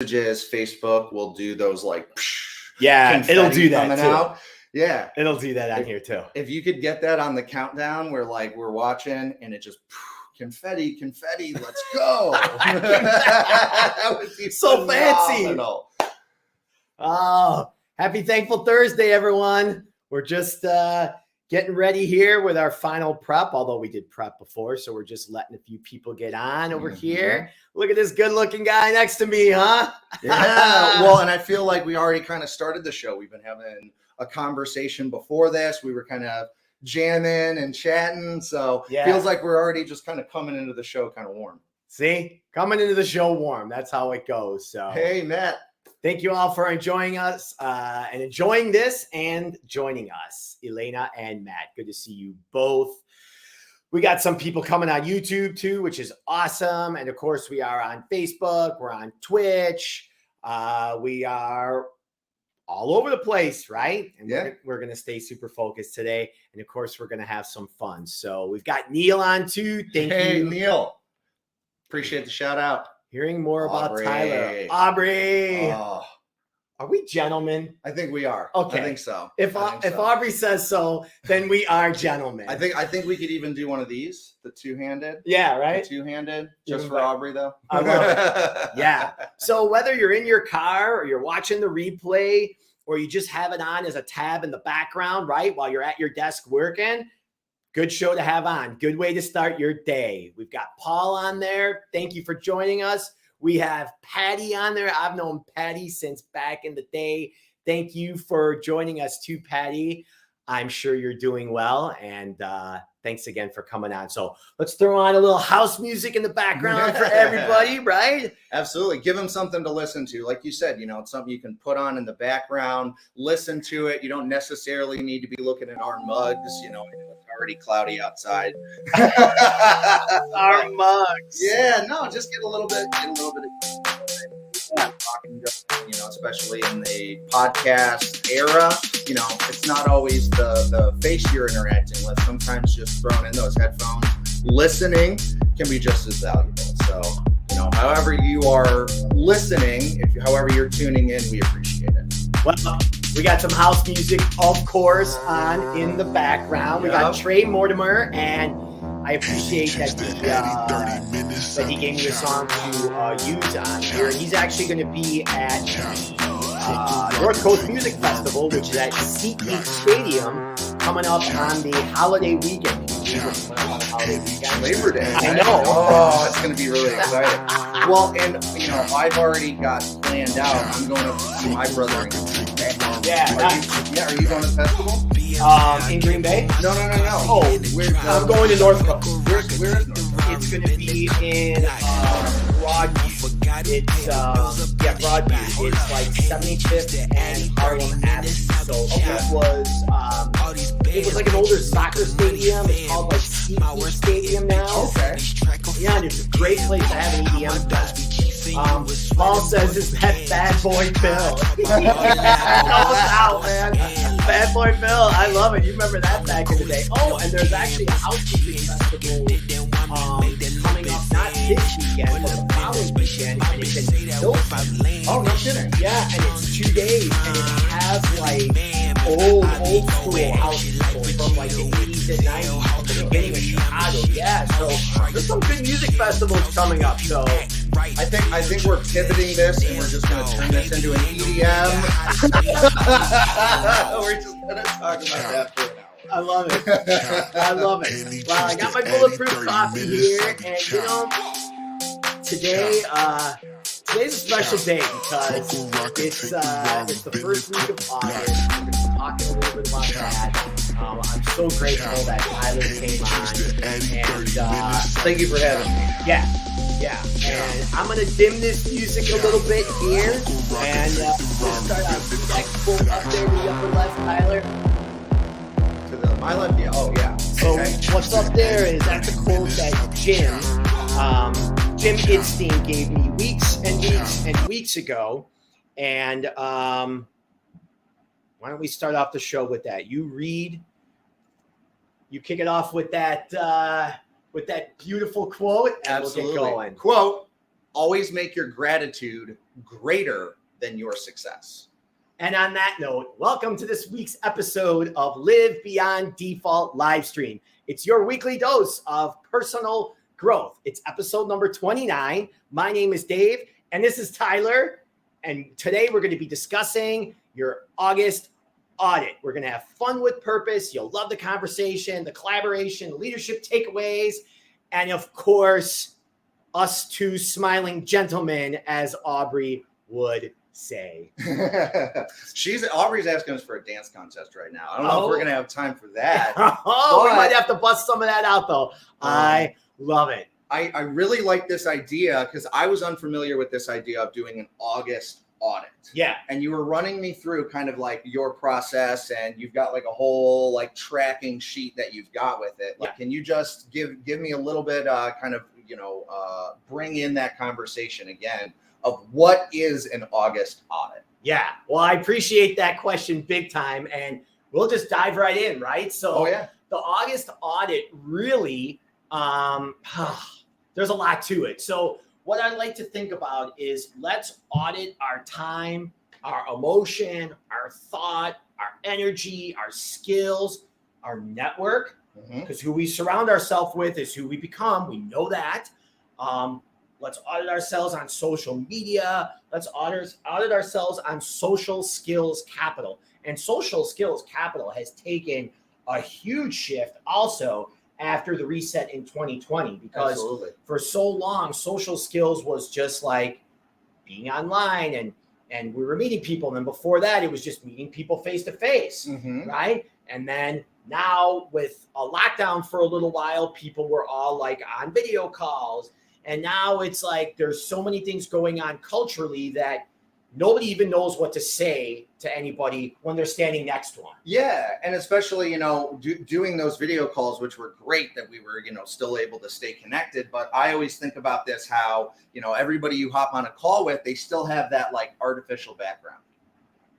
messages, Facebook will do those like it'll do that coming too. out. Yeah, it'll do that on here too. If you could get that on the countdown where like we're watching and it just confetti, let's go. That would be so phenomenal. Fancy. Oh, happy Thankful Thursday, everyone. We're just getting ready here with our final prep, although we did prep before, so we're just letting a few people get on over here. Look at this good-looking guy next to me, huh? Yeah, well, and I feel like we already kind of started the show. We've been having a conversation before this. We were kind of jamming and chatting, so it feels like we're already just kind of coming into the show kind of warm. See? Coming into the show warm. That's how it goes. So hey, Matt. Thank you all for enjoying us and enjoying this and joining us, Elena and Matt. Good to see you both. We got some people coming on YouTube too, which is awesome. And of course, we are on Facebook. We're on Twitch. We are all over the place, right? And we're going to stay super focused today. And of course, we're going to have some fun. So we've got Neil on too. Thank you. Hey, Neil. Appreciate the shout out. Hearing more about Tyler. Aubrey. Are we gentlemen? I think we are. Okay. I think so. If Aubrey says so, then we are gentlemen. I think we could even do one of these, the two-handed. Yeah, right? The two-handed. Just for Aubrey, though. I love it. Yeah. So whether you're in your car or you're watching the replay or you just have it on as a tab in the background, right, while you're at your desk working, good show to have on. Good way to start your day. We've got Paul on there. Thank you for joining us. We have Patty on there. I've known Patty since back in the day. Thank you for joining us too, Patty. I'm sure you're doing well. And thanks again for coming on. So let's throw on a little house music in the background for everybody, right? Absolutely. Give them something to listen to. Like you said, it's something you can put on in the background, listen to it. You don't necessarily need to be looking at our mugs. It's already cloudy outside. Our mugs. Yeah, no, just get a little bit of talking, especially in the podcast era. It's not always the face you're interacting with. Sometimes just throwing in those headphones, listening can be just as valuable. So, however you are listening, however you're tuning in, we appreciate it. Well, we got some house music, of course, on in the background. We got Trey Mortimer, and I appreciate that he gave me a song to use on here. He's actually going to be at the North Coast Music Festival, which is at SeatGeek Stadium, coming up on the holiday weekend. Labor Day. I know. Oh, it's going to be really exciting. Well, and I've already got planned out. I'm going to see my brother in Green Bay. Are you going to the festival? In Green Bay? No. Oh, I'm going to North Coast. Where is North Coast? It's going to be in Broadview. It's Broadview. It's like 75th and Harlem Avenue. So it was like an older soccer stadium. It's called like SeatGeek Stadium now. Okay. Yeah, and it's a great place to have an EDM fest. Paul says it's that Bad Boy Bill. Out, man. Bad Boy Bill. I love it. You remember that back in the day. Oh, and there's actually a house music festival coming up, not this weekend, but the following weekend. And it's in Hilton. Oh, no kidding. Yeah, and it's 2 days, and it has like old school house people from like the 80s and 90s from the beginning of Chicago. Yeah, so there's some good music festivals coming up. So I think we're pivoting this and we're just going to turn this into an EDM. We're just going to talk about that for an hour. I love it. I love it. Well, I got my bulletproof coffee here, and today, today's a special day because it's the first week of August. We're going to be talking a little bit about that. I'm so grateful that Tyler came on, and thank you for having me. Yeah. And I'm going to dim this music a little bit here, and we'll start out next quote up there in the upper left, Tyler. My left, yeah. Oh, yeah. So what's up there is that's a quote that Jim Itstein gave me weeks ago. And why don't we start off the show with that? You kick it off with that beautiful quote, and absolutely. We'll get going. Quote, always make your gratitude greater than your success. And on that note, welcome to this week's episode of Live Beyond Default Livestream. It's your weekly dose of personal growth. It's episode number 29. My name is Dave, and this is Tyler. And today we're going to be discussing your August audit. We're going to have fun with purpose. You'll love the conversation, the collaboration, leadership takeaways, and of course, us two smiling gentlemen, as Aubrey would say. Aubrey's asking us for a dance contest right now. I don't know if we're going to have time for that. We might have to bust some of that out, though. I love it. I really like this idea because I was unfamiliar with this idea of doing an August audit. Yeah. And you were running me through kind of like your process, and you've got like a whole like tracking sheet that you've got with it. Like, can you just give me a little bit kind of, bring in that conversation again of what is an August audit? Yeah. Well, I appreciate that question big time, and we'll just dive right in, right? So the August audit really, there's a lot to it. So what I'd like to think about is let's audit our time, our emotion, our thought, our energy, our skills, our network, because who we surround ourselves with is who we become. We know that. Let's audit ourselves on social media. Let's audit ourselves on social skills capital. And social skills capital has taken a huge shift also after the reset in 2020, because for so long, social skills was just like being online and we were meeting people. And then before that, it was just meeting people face to face, right? And then now with a lockdown for a little while, people were all like on video calls. And now it's like there's so many things going on culturally that nobody even knows what to say to anybody when they're standing next to them. Yeah. And especially, doing those video calls, which were great that we were, still able to stay connected. But I always think about this, how, everybody you hop on a call with, they still have that like artificial background,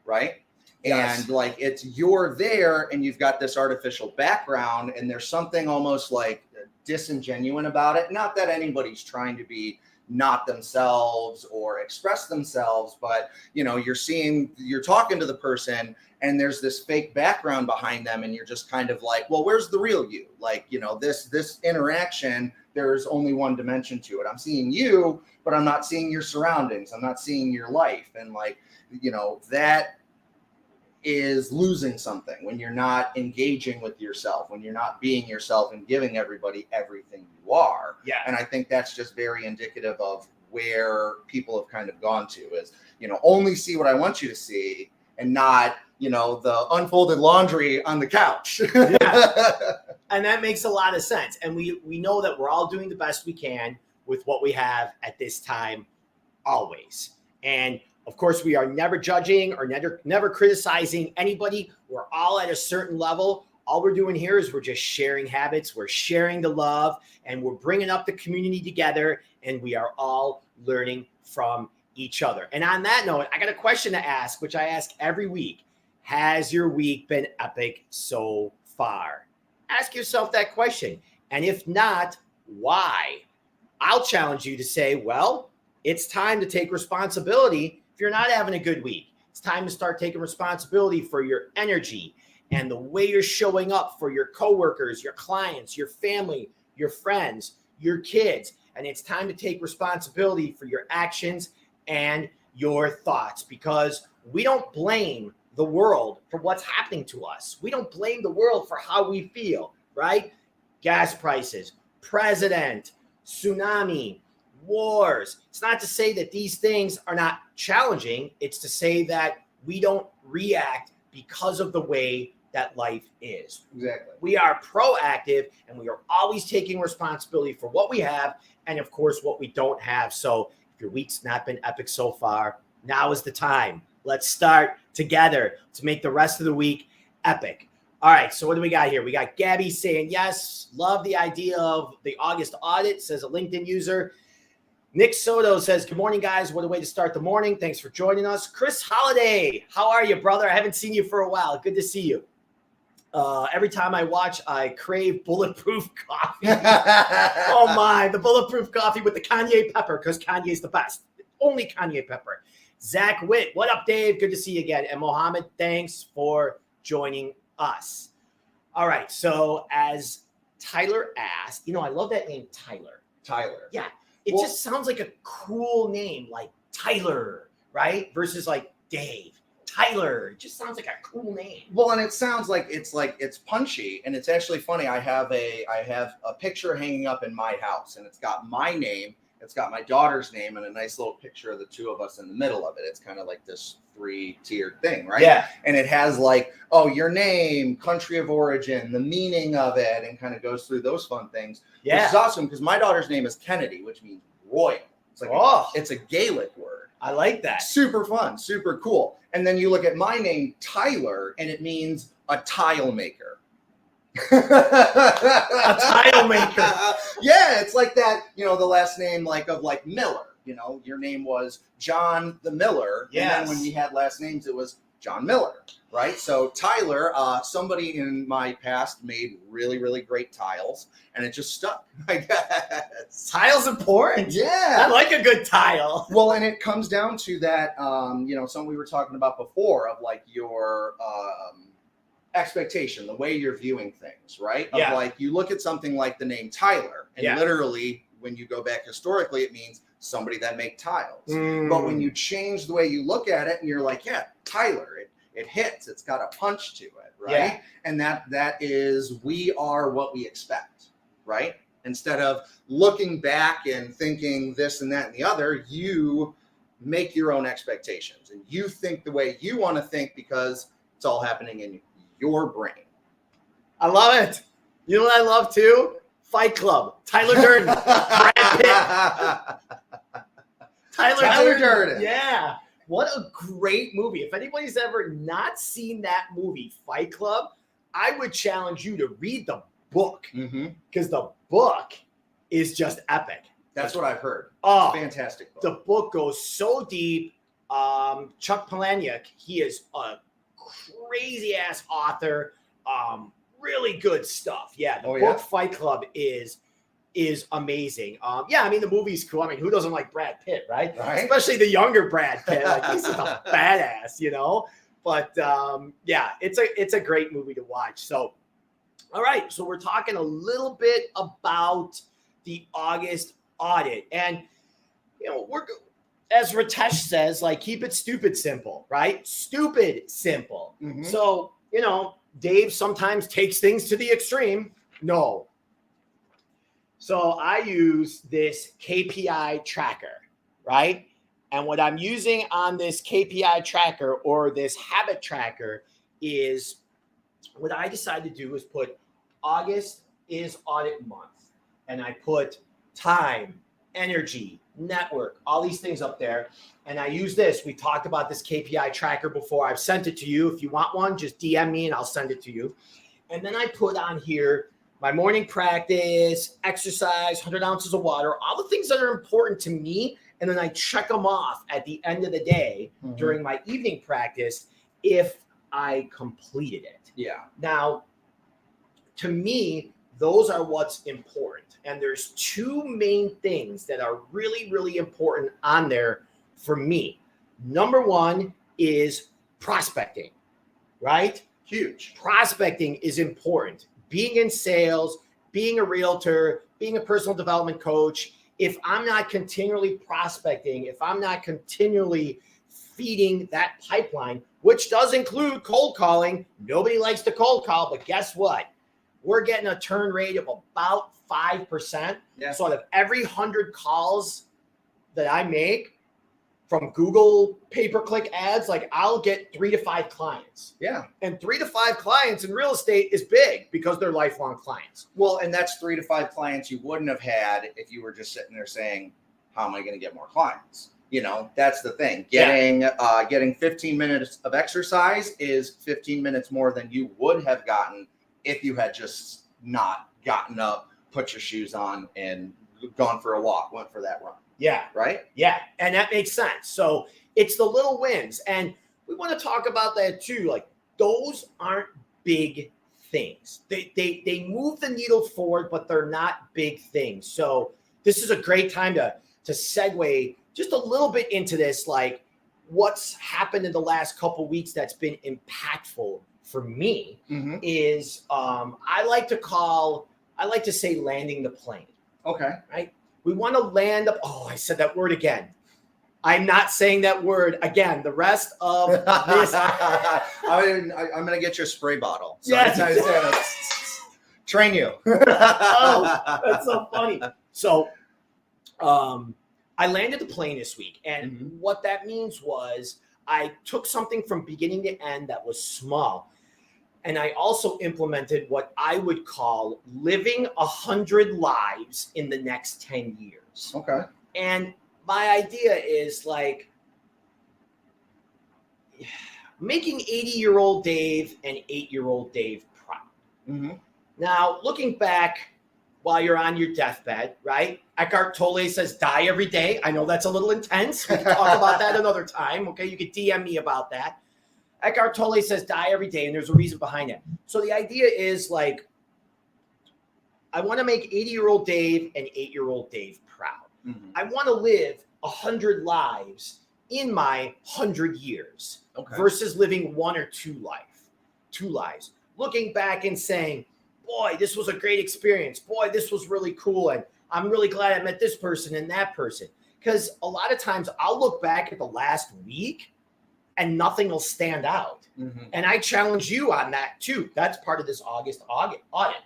right? Yes. And like you're there and you've got this artificial background, and there's something almost like disingenuous about it. Not that anybody's trying to be not themselves or express themselves, but you're talking to the person and there's this fake background behind them, and you're just kind of like, well, where's the real you? Like, this interaction, there's only one dimension to it. I'm seeing you, but I'm not seeing your surroundings. I'm not seeing your life. And like, that is losing something when you're not engaging with yourself, when you're not being yourself and giving everybody everything you are. Yeah. And I think that's just very indicative of where people have kind of gone to is, only see what I want you to see and not, the unfolded laundry on the couch. Yeah. And that makes a lot of sense. And we know that we're all doing the best we can with what we have at this time, always. And of course, we are never judging or never criticizing anybody. We're all at a certain level. All we're doing here is we're just sharing habits. We're sharing the love, and we're bringing up the community together, and we are all learning from each other. And on that note, I got a question to ask, which I ask every week. Has your week been epic so far? Ask yourself that question. And if not, why? I'll challenge you to say, well, it's time to take responsibility. If you're not having a good week, it's time to start taking responsibility for your energy and the way you're showing up for your coworkers, your clients, your family, your friends, your kids. And it's time to take responsibility for your actions and your thoughts, because we don't blame the world for what's happening to us. We don't blame the world for how we feel, right? Gas prices, president, tsunami, wars. It's not to say that these things are not challenging. It's to say that we don't react because of the way that life is. Exactly. We are proactive, and we are always taking responsibility for what we have and, of course, what we don't have. So if your week's not been epic so far, now is the time. Let's start together to make the rest of the week epic. All right, so what do we got here? We got Gabby saying, yes, love the idea of the August audit, says a LinkedIn user. Nick Soto says, good morning, guys. What a way to start the morning. Thanks for joining us. Chris Holiday, how are you, brother? I haven't seen you for a while. Good to see you. Every time I watch, I crave bulletproof coffee. Oh my, the bulletproof coffee with the Kanye pepper, because Kanye's the best. Only Kanye pepper. Zach Witt, what up, Dave? Good to see you again. And Mohammed, thanks for joining us. All right, so as Tyler asked, I love that name, Tyler. Tyler. Yeah, it just sounds like a cool name, like Tyler, right? Versus like Dave. Tyler, it just sounds like a cool name. Well, and it sounds like it's punchy, and it's actually funny. I have a picture hanging up in my house, and it's got my name, it's got my daughter's name, and a nice little picture of the two of us in the middle of it. It's kind of like this 3-tiered thing, right? Yeah. And it has like, your name, country of origin, the meaning of it, and kind of goes through those fun things. Yeah. Which is awesome because my daughter's name is Kennedy, which means royal. It's like it's a Gaelic word. I like that. Super fun, super cool. And then you look at my name, Tyler, and it means a tile maker. A tile maker. Yeah, it's like that, the last name of Miller. Your name was John the Miller. Yes. And then when we had last names, it was John Miller, right? So Tyler, somebody in my past made really, really great tiles, and it just stuck, I guess. Tile's important. Yeah. I like a good tile. Well, and it comes down to that, something we were talking about before of like your expectation, the way you're viewing things, right? Yeah. Of like, you look at something like the name Tyler, and literally, when you go back historically, it means somebody that make tiles. But when you change the way you look at it, and you're like, yeah, Tyler, it hits, it's got a punch to it, right? Yeah. And that is, we are what we expect, right? Instead of looking back and thinking this and that and the other, you make your own expectations, and you think the way you want to think because it's all happening in your brain. I love it. You know what I love too? Fight Club. Tyler Durden. Brad Pitt. Tyler Durden. Yeah. What a great movie. If anybody's ever not seen that movie, Fight Club, I would challenge you to read the book, because the book is just epic. That's what I've heard. Oh, fantastic book. The book goes so deep. Chuck Palahniuk, he is a crazy ass author. Really good stuff. Yeah, the book Fight Club is amazing. The movie's cool. I mean, who doesn't like Brad Pitt, right? Especially the younger Brad Pitt. Like, he's a badass, But it's a great movie to watch. So, all right. So we're talking a little bit about the August audit, and we're, as Ritesh says, like, keep it stupid simple, right? Stupid simple. So Dave sometimes takes things to the extreme. No. So I use this KPI tracker, right? And what I'm using on this KPI tracker or this habit tracker is, what I decided to do is put August is audit month. And I put time, energy, network, all these things up there. And I use this. We talked about this KPI tracker before. I've sent it to you. If you want one, just DM me and I'll send it to you. And then I put on here my morning practice, exercise, 100 ounces of water, all the things that are important to me. And then I check them off at the end of the day during my evening practice if I completed it. Yeah. Now, to me, those are what's important. And there's two main things that are really, really important on there for me. Number one is prospecting, right? Huge. Prospecting is important. Being in sales, being a realtor, being a personal development coach, if I'm not continually prospecting, if I'm not continually feeding that pipeline, which does include cold calling, nobody likes to cold call, but guess what? We're getting a turn rate of about 5%. Yeah. So out of every 100 calls that I make from Google pay-per-click ads, like, I'll get 3 to 5 clients. Yeah. And 3 to 5 clients in real estate is big because they're lifelong clients. Well, and that's 3 to 5 clients you wouldn't have had if you were just sitting there saying, how am I going to get more clients? That's the thing. Getting 15 minutes of exercise is 15 minutes more than you would have gotten if you had just not gotten up, put your shoes on, and gone for a walk, went for that run. Yeah. Right? Yeah. And that makes sense. So it's the little wins. And we want to talk about that too. Like, those aren't big things. They move the needle forward, but they're not big things. So this is a great time to segue just a little bit into this, like what's happened in the last couple of weeks that's been impactful for me is I like to say landing the plane. Okay. Right? We want to land up. Oh, I said that word again. I'm not saying that word again. The rest of this. I'm going to get your spray bottle. So Yes. Train you. Oh, that's so funny. So I landed the plane this week. And what that means was I took something from beginning to end that was small. And I also implemented what I would call living 100 lives in the next 10 years. Okay. And my idea is like making 80-year-old Dave and 8-year-old Dave proud. Now, looking back while you're on your deathbed, right? Eckhart Tolle says die every day. I know that's a little intense. We can talk about that another time. Okay, you could DM me about that. Eckhart Tolle says die every day, and there's a reason behind it. So the idea is like, I want to make 80-year-old Dave and 8-year-old Dave proud. I want to live 100 lives in my 100 years versus living 1 or 2 lives. Looking back and saying, boy, this was a great experience. Boy, this was really cool. And I'm really glad I met this person and that person. Because a lot of times I'll look back at the last week and nothing will stand out. And I challenge you on that too. That's part of this August audit.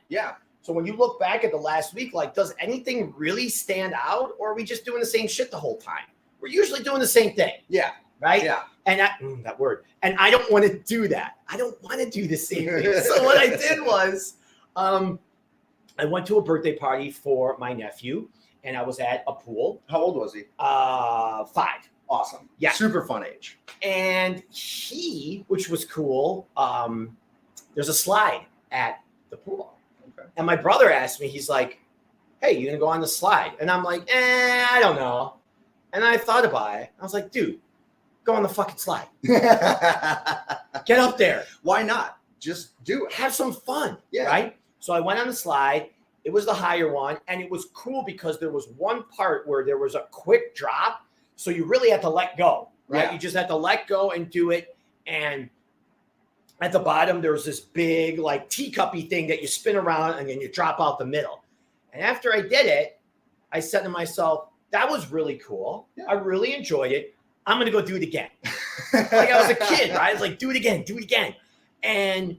Yeah. So when you look back at the last week, like, does anything really stand out, or are we just doing the same shit the whole time? We're usually doing the same thing. Yeah. Right? Yeah. And that word. And I don't want to do that. I don't want to do the same thing. So what I did was I went to a birthday party for my nephew, and I was at a pool. How old was he? 5. Awesome. Yeah. Super fun age. And he, which was cool, there's a slide at the pool. Okay. And my brother asked me, he's like, hey, you gonna go on the slide? And I'm like, I don't know. And I thought about it. I was like, dude, go on the fucking slide. Get up there. Why not? Just do it. Have some fun. Yeah. Right? So I went on the slide. It was the higher one. And it was cool because there was one part where there was a quick drop. So you really had to let go. Right? Yeah. You just had to let go and do it. And at the bottom, there was this big, like, teacuppy thing that you spin around and then you drop out the middle. And after I did it, I said to myself, that was really cool. Yeah. I really enjoyed it. I'm going to go do it again. Like I was a kid, right? I was like, do it again. And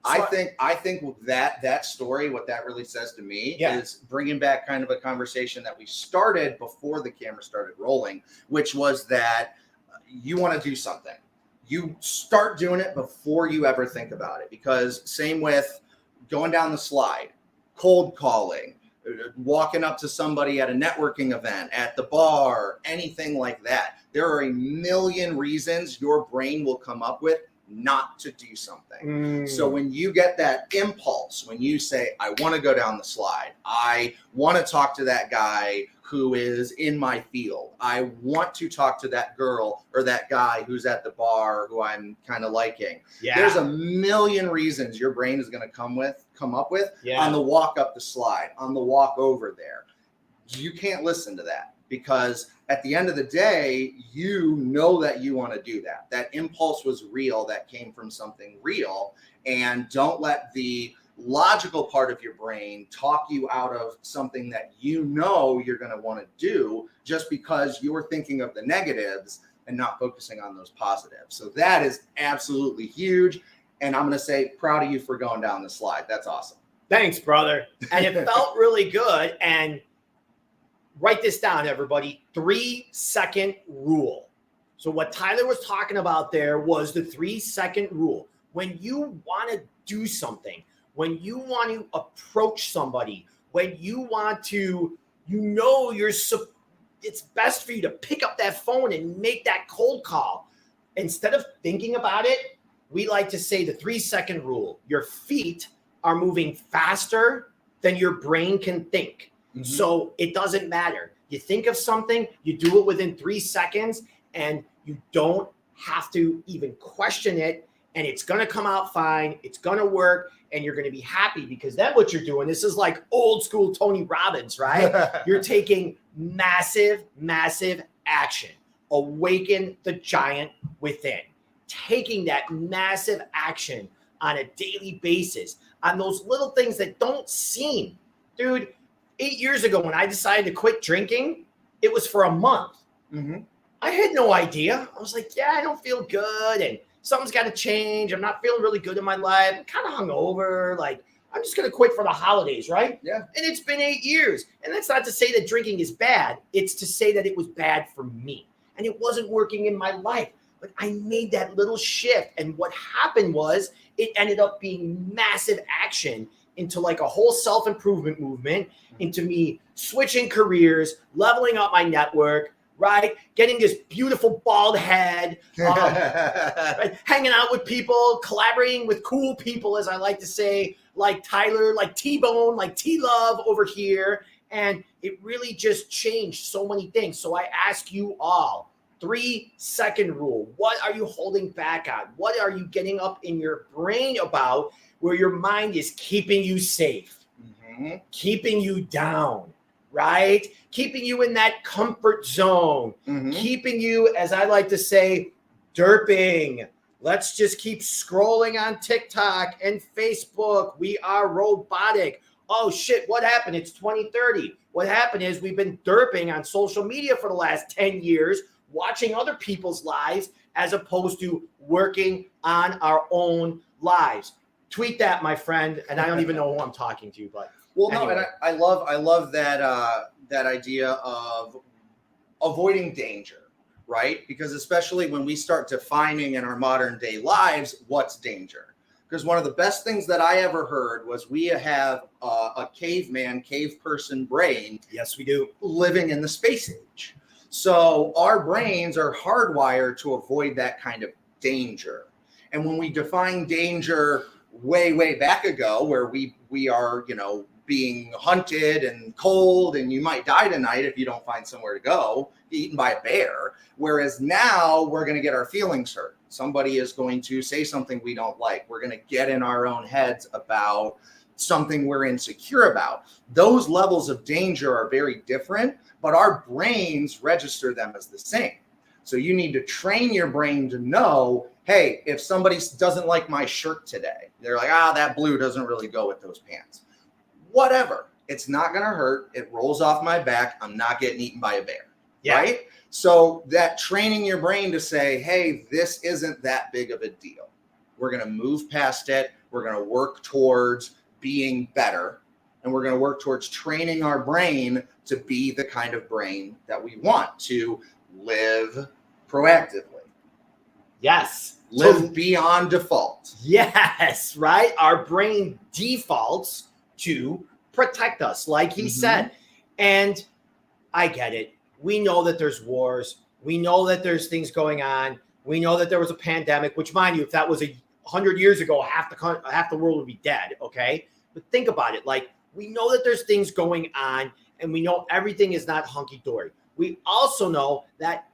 I think that story, what that really says to me is bringing back kind of a conversation that we started before the camera started rolling, which was that you want to do something. You start doing it before you ever think about it, because same with going down the slide, cold calling, walking up to somebody at a networking event, at the bar, anything like that. There are a million reasons your brain will come up with not to do something. So when you get that impulse, when you say, I want to go down the slide, I want to talk to that guy who is in my field, I want to talk to that girl or that guy who's at the bar who I'm kind of liking. Yeah. There's a million reasons your brain is going to come up with on the walk up the slide, on the walk over there. You can't listen to that, because at the end of the day, you know that you want to do that. That impulse was real. That came from something real. And don't let the logical part of your brain talk you out of something that you know you're going to want to do just because you're thinking of the negatives and not focusing on those positives. So that is absolutely huge. And I'm going to say, proud of you for going down the slide. That's awesome. Thanks, brother. And it felt really good. And write this down, everybody. 3-second rule. So what Tyler was talking about there was the 3-second rule. When you want to do something, when you want to approach somebody, when you want to, it's best for you to pick up that phone and make that cold call. Instead of thinking about it, we like to say the 3-second rule. Your feet are moving faster than your brain can think. So it doesn't matter. You think of something, you do it within 3 seconds, and you don't have to even question it. and it's going to come out fine. It's going to work, and you're going to be happy because then what you're doing, this is like old school Tony Robbins, right? You're taking massive, massive action. Awaken the giant within. Taking that massive action on a daily basis on those little things that don't seem, dude, 8 years ago when I decided to quit drinking, it was for a month. Mm-hmm. I had no idea. I was like, yeah, I don't feel good and something's got to change. I'm not feeling really good in my life. I'm kind of hungover. Like, I'm just going to quit for the holidays, right? Yeah. And it's been 8 years. And that's not to say that drinking is bad. It's to say that it was bad for me. And it wasn't working in my life. But I made that little shift. And what happened was it ended up being massive action into like a whole self-improvement movement, into me switching careers, leveling up my network, right? Getting this beautiful bald head, right? Hanging out with people, collaborating with cool people, as I like to say, like Tyler, like T-Bone, like T-Love over here. And it really just changed so many things. So I ask you all, 3-second rule. What are you holding back on? What are you getting up in your brain about where your mind is keeping you safe, keeping you down, right? Keeping you in that comfort zone, keeping you, as I like to say, derping. Let's just keep scrolling on TikTok and Facebook. We are robotic. Oh, shit, what happened? It's 2030. What happened is we've been derping on social media for the last 10 years, watching other people's lives as opposed to working on our own lives. Tweet that, my friend. And I don't even know who I'm talking to, but well, anyway. No, and I love that that idea of avoiding danger, right? Because especially when we start defining in our modern day lives what's danger. Because one of the best things that I ever heard was we have a cave person brain. Yes, we do. Living in the space age. So our brains are hardwired to avoid that kind of danger. And when we define danger way back ago, where we are, being hunted and cold and you might die tonight if you don't find somewhere to go, eaten by a bear. Whereas now we're going to get our feelings hurt. Somebody is going to say something we don't like. We're going to get in our own heads about something we're insecure about. Those levels of danger are very different, but our brains register them as the same. So you need to train your brain to know, hey, if somebody doesn't like my shirt today, they're like, that blue doesn't really go with those pants. Whatever. It's not going to hurt. It rolls off my back. I'm not getting eaten by a bear. Yeah. Right? So that training your brain to say, hey, this isn't that big of a deal. We're going to move past it. We're going to work towards being better. And we're going to work towards training our brain to be the kind of brain that we want to live proactively. Yes. Live beyond default. Yes, right? Our brain defaults to protect us, like he said. And I get it. We know that there's wars. We know that there's things going on. We know that there was a pandemic, which, mind you, if that was 100 years ago, half the world would be dead, okay? But think about it. Like, we know that there's things going on, and we know everything is not hunky-dory. We also know that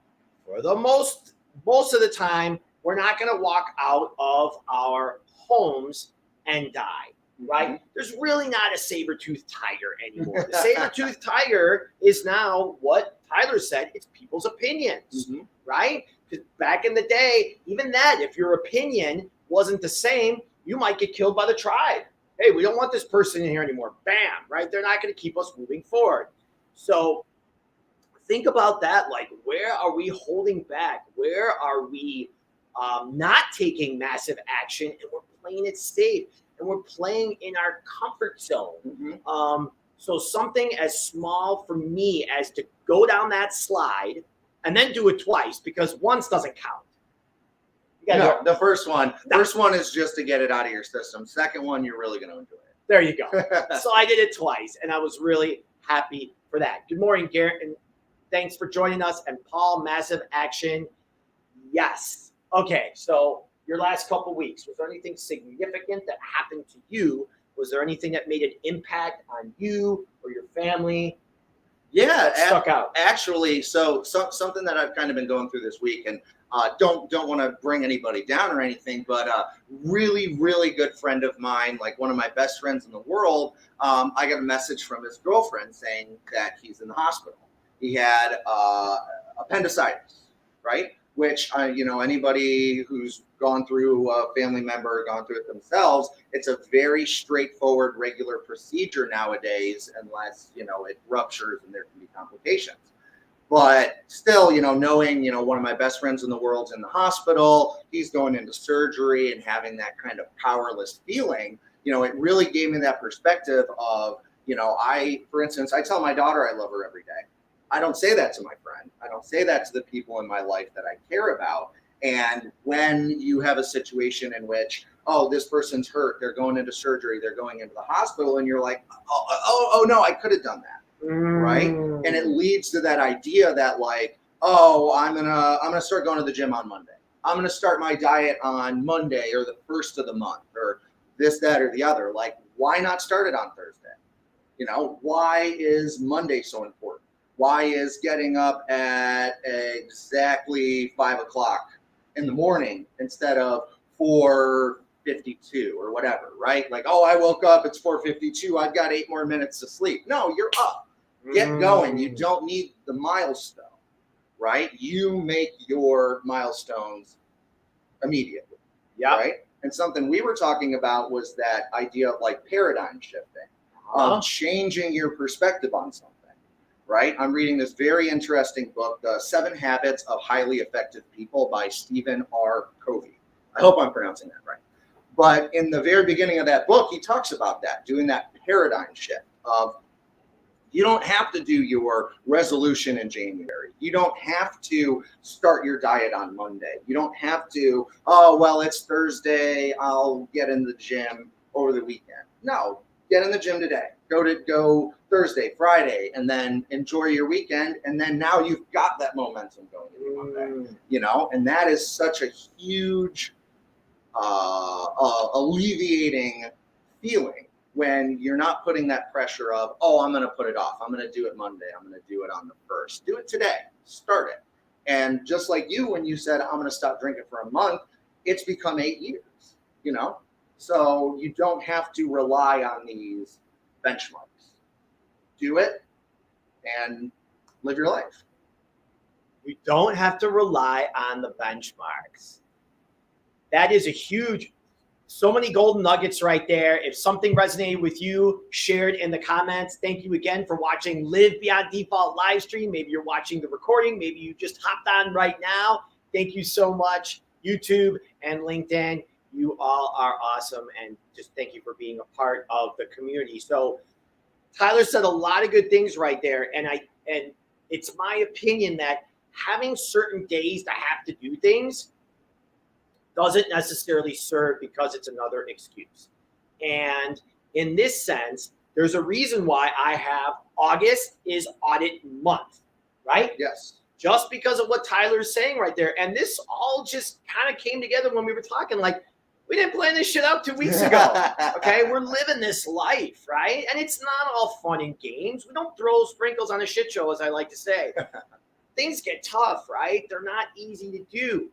for the most of the time, we're not going to walk out of our homes and die, right? There's really not a saber-toothed tiger anymore. The saber-toothed tiger is now what Tyler said. It's people's opinions, right? Because back in the day, even that, if your opinion wasn't the same, you might get killed by the tribe. Hey, we don't want this person in here anymore. Bam, right? They're not going to keep us moving forward. So think about that. Like, where are we holding back? Where are we not taking massive action, and we're playing it safe, and we're playing in our comfort zone? So something as small for me as to go down that slide and then do it twice, because once doesn't count. No, the first one is just to get it out of your system. Second one, you're really going to enjoy it. There you go. So I did it twice, and I was really happy for that. Good morning, Garrett, and thanks for joining us. And Paul, massive action. Yes. Okay, so your last couple weeks, was there anything significant that happened to you? Was there anything that made an impact on you or your family? Yeah, stuck out. Actually, so something that I've kind of been going through this week, and Don't want to bring anybody down or anything, but really, really good friend of mine, like one of my best friends in the world. I got a message from his girlfriend saying that he's in the hospital. He had appendicitis, right? Which, anybody who's gone through a family member, gone through it themselves, it's a very straightforward, regular procedure nowadays, unless, it ruptures and there can be complications. But still, knowing, one of my best friends in the world's in the hospital, he's going into surgery and having that kind of powerless feeling, it really gave me that perspective of, for instance, I tell my daughter I love her every day. I don't say that to my friend. I don't say that to the people in my life that I care about. And when you have a situation in which, oh, this person's hurt, they're going into surgery, they're going into the hospital, and you're like, oh no, I could have done that. Right? And it leads to that idea that like, oh, I'm gonna start going to the gym on Monday. I'm gonna start my diet on Monday or the first of the month or this, that, or the other. Like, why not start it on Thursday? Why is Monday so important? Why is getting up at exactly 5 o'clock in the morning instead of 4:52 or whatever, right? Like, oh, I woke up, it's 4:52, I've got 8 more minutes to sleep. No, you're up. Get going. You don't need the milestone, right? You make your milestones immediately, right? And something we were talking about was that idea of like paradigm shifting, of changing your perspective on something, right? I'm reading this very interesting book, The 7 Habits of Highly Effective People by Stephen R. Covey. I hope I'm pronouncing that right. But in the very beginning of that book, he talks about that, doing that paradigm shift of, you don't have to do your resolution in January. You don't have to start your diet on Monday. You don't have to, oh, well, it's Thursday, I'll get in the gym over the weekend. No, get in the gym today. Go Thursday, Friday, and then enjoy your weekend. And then now you've got that momentum going into Monday, and that is such a huge alleviating feeling. When you're not putting that pressure of, oh, I'm going to put it off. I'm going to do it Monday. I'm going to do it on the 1st. Do it today. Start it. And just like you, when you said, I'm going to stop drinking for a month, it's become 8 years, So you don't have to rely on these benchmarks. Do it and live your life. You don't have to rely on the benchmarks. That is a huge... So many golden nuggets right there. If something resonated with you, share it in the comments. Thank you again for watching Live Beyond Default Livestream. Maybe you're watching the recording. Maybe you just hopped on right now. Thank you so much, YouTube and LinkedIn. You all are awesome. And just thank you for being a part of the community. So Tyler said a lot of good things right there. And it's my opinion that having certain days to have to do things doesn't necessarily serve because it's another excuse. And in this sense, there's a reason why I have August is audit month, right? Yes. Just because of what Tyler's saying right there. And this all just kind of came together when we were talking, like, we didn't plan this shit out 2 weeks ago. Okay, we're living this life, right? And it's not all fun and games. We don't throw sprinkles on a shit show, as I like to say. Things get tough, right? They're not easy to do.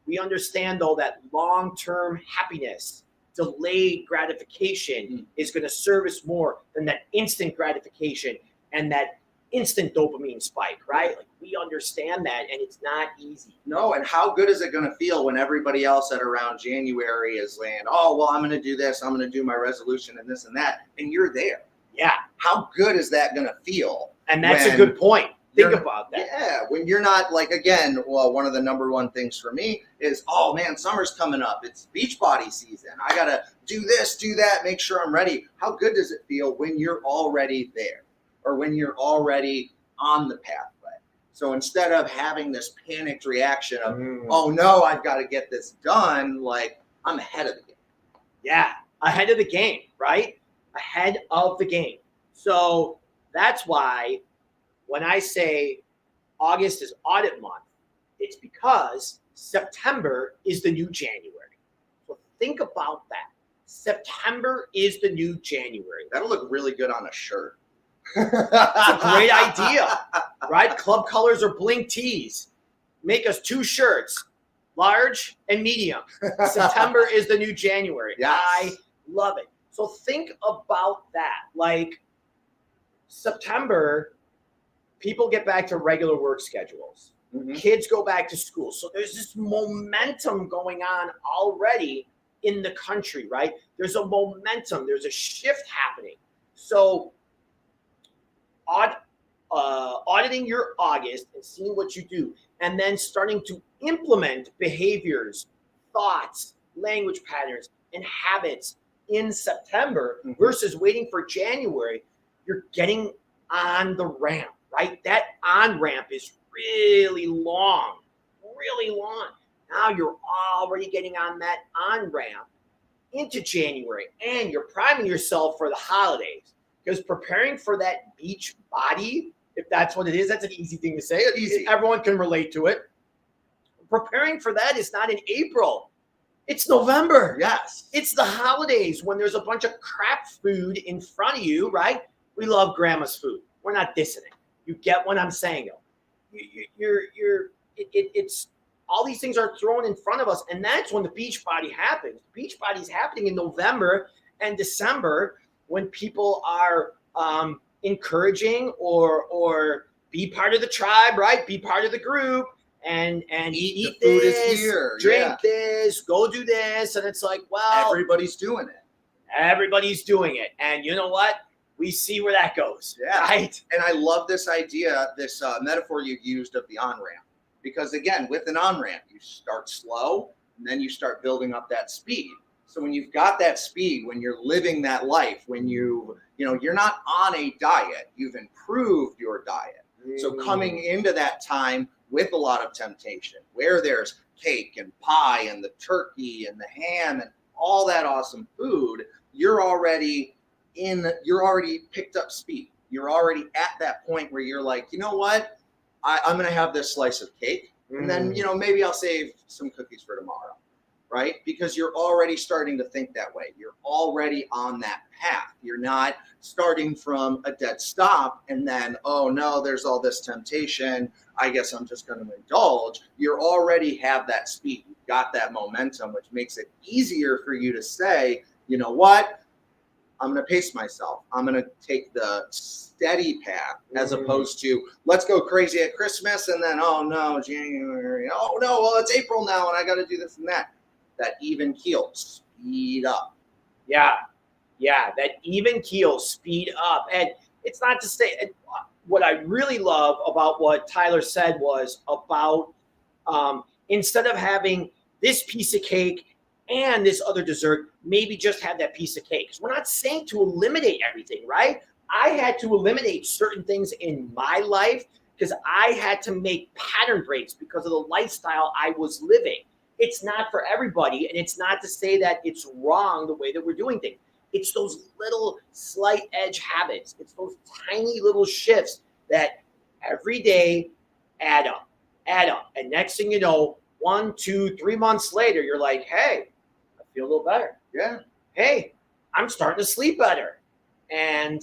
We understand, though, that long-term happiness, delayed gratification is going to serve us more than that instant gratification and that instant dopamine spike, right? Like, we understand that, and it's not easy. No, and how good is it going to feel when everybody else at around January is saying, oh, well, I'm going to do this, I'm going to do my resolution and this and that, and you're there. Yeah. How good is that going to feel? And that's a good point. Think about that. Yeah, when you're not, like, again, well, one of the number one things for me is, oh, man, summer's coming up. It's Beachbody season. I got to do this, do that, make sure I'm ready. How good does it feel when you're already there or when you're already on the pathway? So instead of having this panicked reaction of, oh, no, I've got to get this done, like, I'm ahead of the game. Yeah, ahead of the game, right? Ahead of the game. So that's why when I say August is audit month, it's because September is the new January. So think about that. September is the new January. That'll look really good on a shirt. It's a great idea, right? Club colors or blink tees. Make us 2 shirts. large and medium. September is the new January. Yes. I love it. So think about that. Like September, people get back to regular work schedules. Mm-hmm. Kids go back to school. So there's this momentum going on already in the country, right? There's a momentum. There's a shift happening. So auditing your August and seeing what you do, and then starting to implement behaviors, thoughts, language patterns, and habits in September versus waiting for January, you're getting on the ramp, right? That on ramp is really long, really long. Now you're already getting on that on ramp into January, and you're priming yourself for the holidays, because preparing for that beach body, if that's what it is, that's an easy thing to say. Easy. Everyone can relate to it. Preparing for that is not in April. It's November. Yes. It's the holidays when there's a bunch of crap food in front of you, right? We love grandma's food. We're not dissing it. You get what I'm saying, though. It's all these things are thrown in front of us, and that's when the beach body happens. The beach body is happening in November and December when people are encouraging or be part of the tribe, right? Be part of the group and eat the food this, is here. drink this, go do this, and it's like, well, everybody's doing it. Everybody's doing it, and you know what? We see where that goes, right? And I love this idea, this metaphor you used of the on-ramp. Because again, with an on-ramp, you start slow, and then you start building up that speed. So when you've got that speed, when you're living that life, when you're not on a diet, you've improved your diet. So coming into that time with a lot of temptation, where there's cake and pie and the turkey and the ham and all that awesome food, you're already picked up speed. You're already at that point where you're like, you know what? I'm going to have this slice of cake, and then, maybe I'll save some cookies for tomorrow, right? Because you're already starting to think that way. You're already on that path. You're not starting from a dead stop and then, oh no, there's all this temptation, I guess I'm just going to indulge. You already have that speed. You've got that momentum, which makes it easier for you to say, you know what? I'm going to pace myself. I'm going to take the steady path as opposed to let's go crazy at Christmas and then, oh no, January. Oh no, well, it's April now and I got to do this and that. That even keel, speed up. Yeah, that even keel, speed up. And it's not to say, what I really love about what Tyler said was about instead of having this piece of cake and this other dessert, maybe just have that piece of cake. Because we're not saying to eliminate everything, right? I had to eliminate certain things in my life because I had to make pattern breaks because of the lifestyle I was living. It's not for everybody, and it's not to say that it's wrong the way that we're doing things. It's those little slight edge habits. It's those tiny little shifts that every day add up. And next thing you know, 1, 2, 3 months later, you're like, hey, I feel a little better. Yeah. Hey, I'm starting to sleep better. And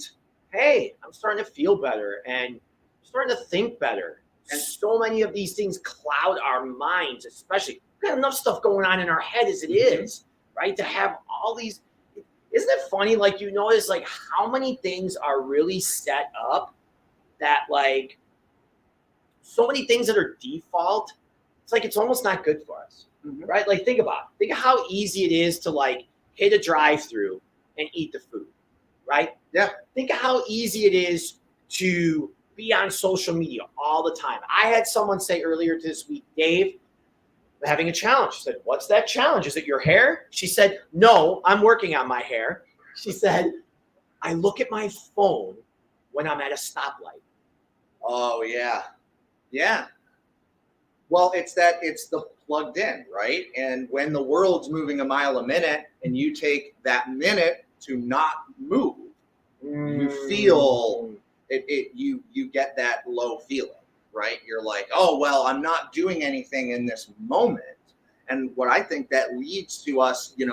hey, I'm starting to feel better and starting to think better. And so many of these things cloud our minds, especially. We've got enough stuff going on in our head as it is, right? To have all these, isn't it funny? Like, you notice like how many things are really set up that like so many things that are default, it's like it's almost not good for us, right? Like think of how easy it is to like hit a drive-through and eat the food, right? Yeah. Think of how easy it is to be on social media all the time. I had someone say earlier this week, Dave, I'm having a challenge. I said, what's that challenge? Is it your hair? She said, no, I'm working on my hair. She said, I look at my phone when I'm at a stoplight. Oh, yeah. Yeah. Well, it's the plugged in, right? And when the world's moving a mile a minute and you take that minute to not move, you feel you get that low feeling. Right? You're like, oh, well, I'm not doing anything in this moment. And what I think that leads to us, you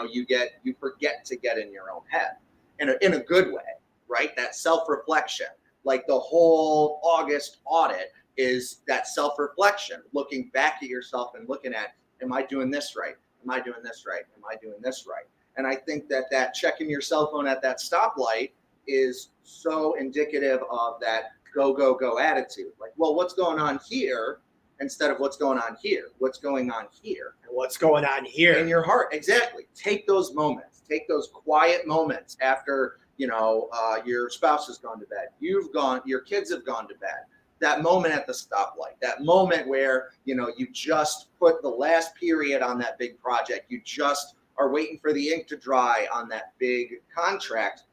forget to get in your own head in a good way, right? That self-reflection, like the whole August audit is that self-reflection, looking back at yourself and looking at Am I doing this right? Am I doing this right? Am I doing this right? And I think that checking your cell phone at that stoplight is so indicative of that go, go, go attitude. Like, well, what's going on here instead of what's going on here? What's going on here? And what's going on here? In your heart. Exactly. Take those moments. Take those quiet moments after, your spouse has gone to bed. Your kids have gone to bed. That moment at the stoplight, that moment where, you just put the last period on that big project. You just are waiting for the ink to dry on that big contract.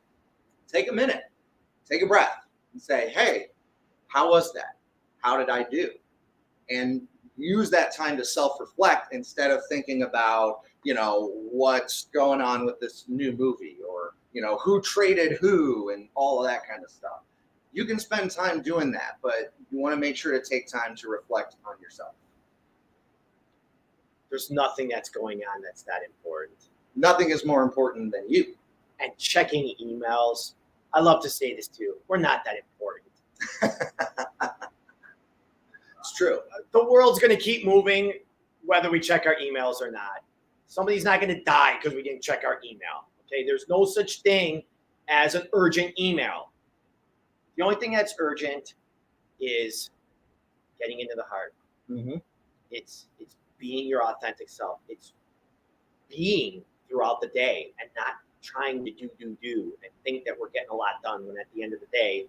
Take a minute, take a breath and say, hey, how was that? How did I do? And use that time to self-reflect instead of thinking about, what's going on with this new movie or, who traded who and all of that kind of stuff. You can spend time doing that, but you want to make sure to take time to reflect on yourself. There's nothing that's going on that's that important. Nothing is more important than you. And checking emails, I love to say this too, we're not that important. It's true. The world's going to keep moving whether we check our emails or not. Somebody's not going to die because we didn't check our email. Okay, there's no such thing as an urgent email. The only thing that's urgent is getting into the heart. Mm-hmm. It's being your authentic self. It's being throughout the day and not trying to do and think that we're getting a lot done when at the end of the day,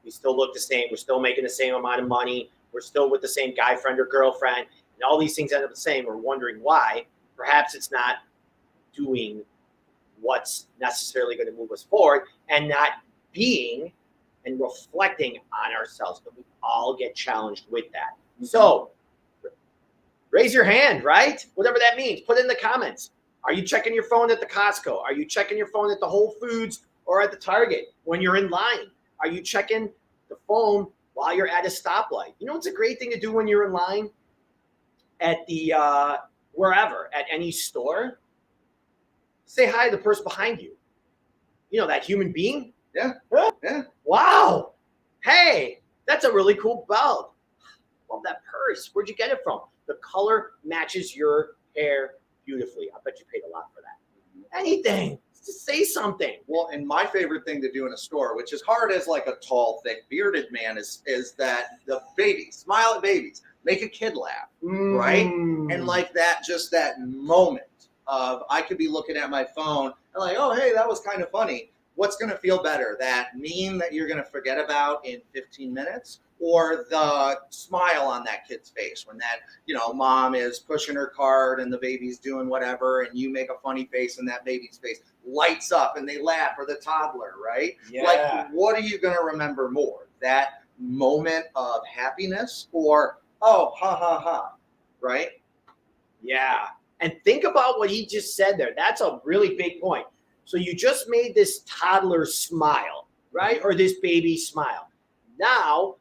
we still look the same. We're still making the same amount of money. We're still with the same guy friend or girlfriend. And all these things end up the same. We're wondering why. Perhaps it's not doing what's necessarily going to move us forward and not being and reflecting on ourselves. But we all get challenged with that. Mm-hmm. So raise your hand, right? Whatever that means. Put it in the comments. Are you checking your phone at the Costco? Are you checking your phone at the Whole Foods or at the Target when you're in line? Are you checking the phone while you're at a stoplight? It's a great thing to do when you're in line at the wherever, at any store. Say hi to the person behind you. That human being? Yeah. Yeah. Wow. Hey, that's a really cool belt. Love that purse. Where'd you get it from? The color matches your hair beautifully. I bet you paid a lot for that. Anything. Just say something. Well, and my favorite thing to do in a store, which is hard as like a tall, thick, bearded man, is that the babies, smile at babies, make a kid laugh, right? And like that, just that moment of I could be looking at my phone and like, oh, hey, that was kind of funny. What's going to feel better? That meme that you're going to forget about in 15 minutes or the smile on that kid's face when that, mom is pushing her cart and the baby's doing whatever and you make a funny face and that baby's face lights up and they laugh, or the toddler, right? Yeah. Like, what are you going to remember more? That moment of happiness or, oh, ha, ha, ha, right? Yeah. And think about what he just said there. That's a really big point. So you just made this toddler smile, right? Or this baby smile. Now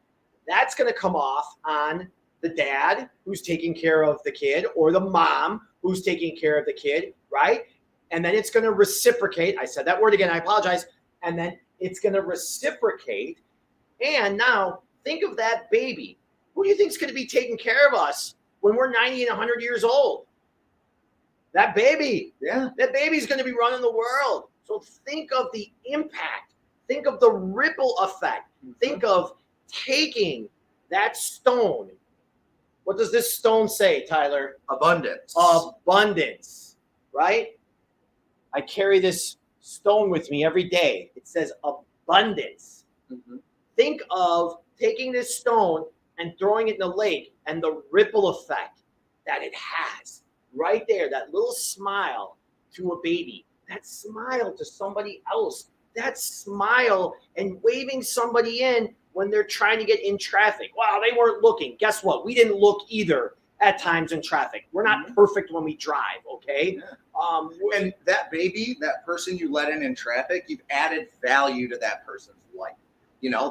that's going to come off on the dad who's taking care of the kid or the mom who's taking care of the kid, right? And then it's going to reciprocate. I said that word again. I apologize. And then it's going to reciprocate. And now think of that baby. Who do you think is going to be taking care of us when we're 90 and 100 years old? That baby. Yeah. That baby's going to be running the world. So think of the impact. Think of the ripple effect. Think of taking that stone. What does this stone say, Tyler? Abundance. Abundance, right? I carry this stone with me every day. It says abundance. Mm-hmm. Think of taking this stone and throwing it in the lake and the ripple effect that it has right there. That little smile to a baby, that smile to somebody else, that smile and waving somebody in when they're trying to get in traffic. Wow, they weren't looking. Guess what? We didn't look either at times in traffic. We're not perfect when we drive, okay? Yeah. And that baby, that person you let in traffic, you've added value to that person's life.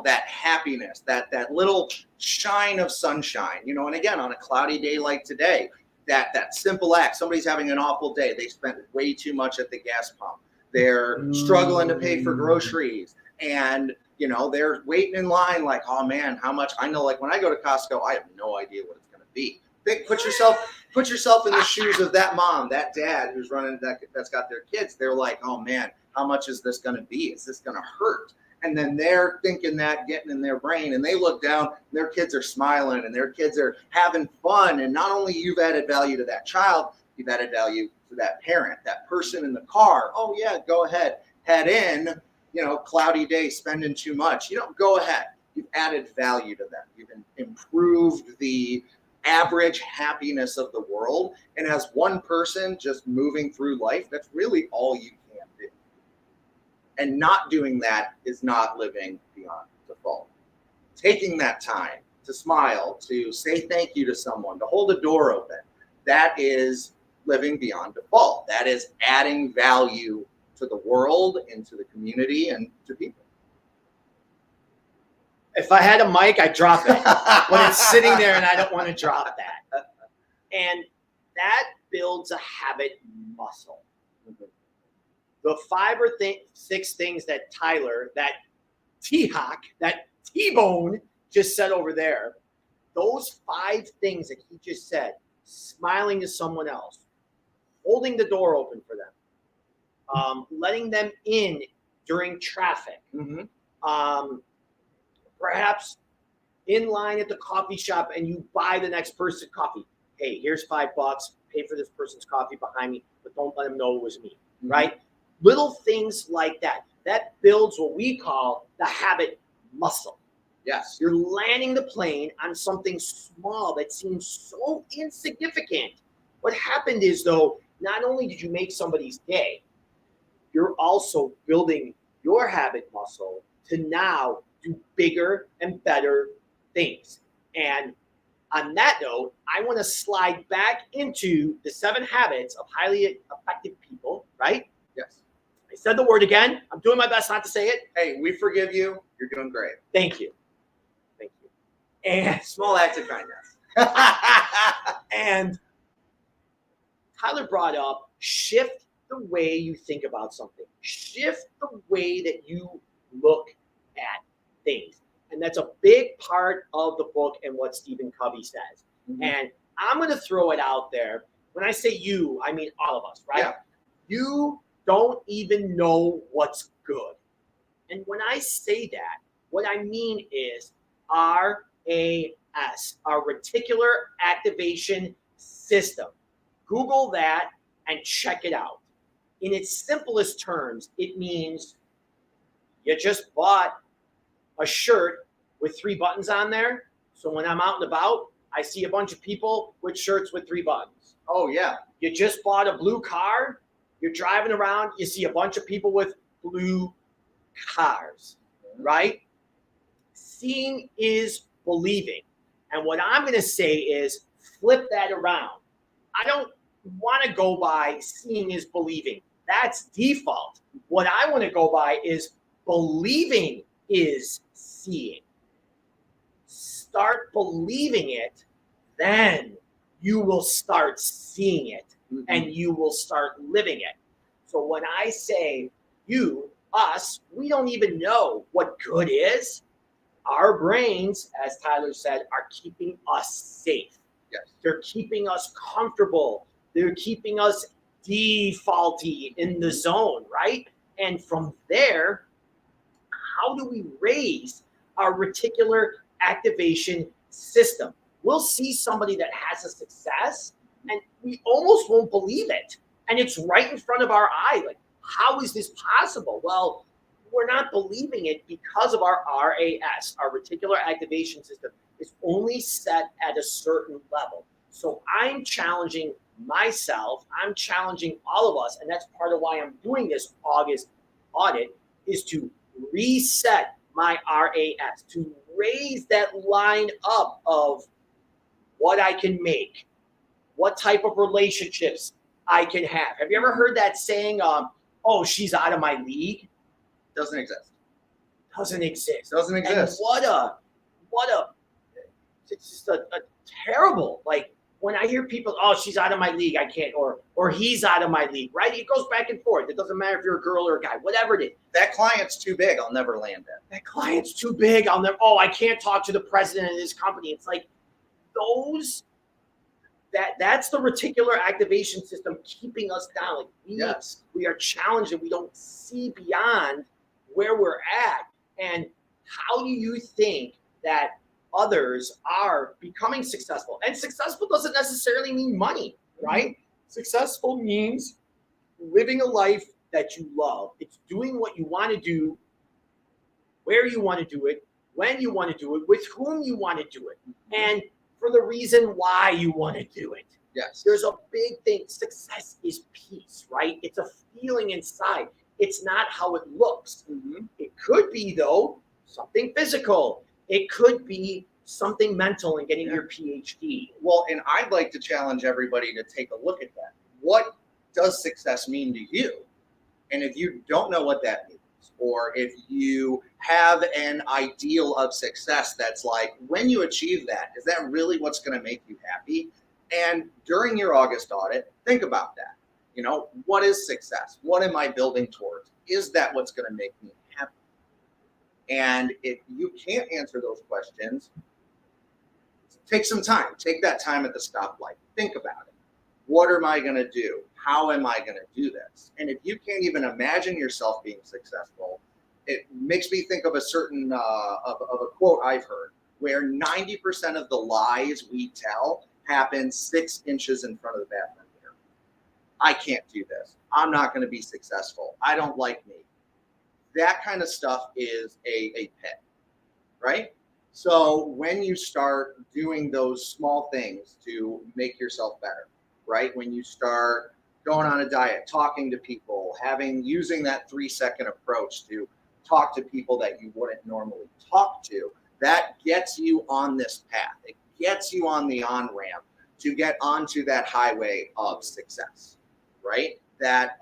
That happiness, that little shine of sunshine, and again, on a cloudy day like today, that simple act, somebody's having an awful day. They spent way too much at the gas pump. They're struggling to pay for groceries and, they're waiting in line like, oh man, how much? I know, like when I go to Costco, I have no idea what it's going to be. Put yourself in the shoes of that mom, that dad who's running that's got their kids. They're like, oh man, how much is this going to be? Is this going to hurt? And then they're thinking that, getting in their brain, and they look down, and their kids are smiling, and their kids are having fun. And not only you've added value to that child, you've added value to that parent, that person in the car. Oh yeah, go ahead, head in. Cloudy day, spending too much. Go ahead. You've added value to them. You've improved the average happiness of the world. And as one person just moving through life, that's really all you can do. And not doing that is not living beyond default. Taking that time to smile, to say thank you to someone, to hold the door open, that is living beyond default. That is adding value to the world and to the community and to people. If I had a mic, I'd drop it. But it's sitting there and I don't want to drop that. And that builds a habit muscle. The 5 or 6 things that Tyler, that T-Hock, that T-Bone just said over there, those 5 things that he just said, smiling to someone else, holding the door open for them, letting them in during traffic, perhaps in line at the coffee shop and you buy the next person coffee. Hey, here's $5, pay for this person's coffee behind me, but don't let them know it was me, right? Little things like that. That builds what we call the habit muscle. Yes. You're landing the plane on something small that seems so insignificant. What happened is, though, not only did you make somebody's day, you're also building your habit muscle to now do bigger and better things. And on that note, I want to slide back into the 7 habits of highly effective people, right? Yes. I said the word again. I'm doing my best not to say it. Hey, we forgive you. You're doing great. Thank you. Thank you. And small acts of kindness. And Tyler brought up shift the way you think about something. Shift the way that you look at things. And that's a big part of the book and what Stephen Covey says. And I'm going to throw it out there. When I say you, I mean all of us, right? Yeah. You don't even know what's good. And when I say that, what I mean is RAS, our reticular activation system. Google that and check it out. In its simplest terms, it means you just bought a shirt with 3 buttons on there. So when I'm out and about, I see a bunch of people with shirts with 3 buttons. Oh, yeah. You just bought a blue car. You're driving around. You see a bunch of people with blue cars, right? Seeing is believing. And what I'm going to say is flip that around. I don't want to go by seeing is believing. That's default. What I want to go by is believing is seeing. Start believing it, then you will start seeing it and you will start living it. So when I say you, us, we don't even know what good is. Our brains, as Tyler said, are keeping us safe. Yes. They're keeping us comfortable. They're keeping us defaulty in the zone, right? And from there, how do we raise our reticular activation system? We'll see somebody that has a success and we almost won't believe it. And it's right in front of our eye. Like, how is this possible? Well, we're not believing it because of our RAS, our reticular activation system, is only set at a certain level. So I'm challenging myself, I'm challenging all of us, and that's part of why I'm doing this August audit, is to reset my RAS, to raise that line up of what I can make, what type of relationships I can have. Have you ever heard that saying, oh, she's out of my league? Doesn't exist. Doesn't exist. Doesn't exist. And it's just a terrible, like, when I hear people, oh, she's out of my league, I can't, or he's out of my league, right? It goes back and forth. It doesn't matter if you're a girl or a guy, whatever it is. That client's too big, I'll never land it. That client's too big, I can't talk to the president of this company. It's like those that's the reticular activation system keeping us down. Like we are challenged and we don't see beyond where we're at. And how do you think that others are becoming successful? And successful doesn't necessarily mean money, right? Successful means living a life that you love. It's doing what you want to do, where you want to do it, when you want to do it, with whom you want to do it, and for the reason why you want to do it. Yes. There's a big thing. Success is peace, right? It's a feeling inside. It's not how it looks. It could be, though, something physical. It could be something mental and getting your PhD. Well, and I'd like to challenge everybody to take a look at that. What does success mean to you? And if you don't know what that means, or if you have an ideal of success that's like, when you achieve that, is that really what's going to make you happy? And during your August audit, think about that. You know, what is success? What am I building towards? Is that what's going to make me happy? And if you can't answer those questions, take some time. Take that time at the stoplight. Think about it. What am I going to do? How am I going to do this? And if you can't even imagine yourself being successful, it makes me think of a certain of a quote I've heard, where 90% of the lies we tell happen 6 inches in front of the bathroom mirror. I can't do this. I'm not going to be successful. I don't like me. That kind of stuff is a pit, right? So when you start doing those small things to make yourself better, right? When you start going on a diet, talking to people, using that 3-second approach to talk to people that you wouldn't normally talk to, that gets you on this path. It gets you on the on-ramp to get onto that highway of success, right? That,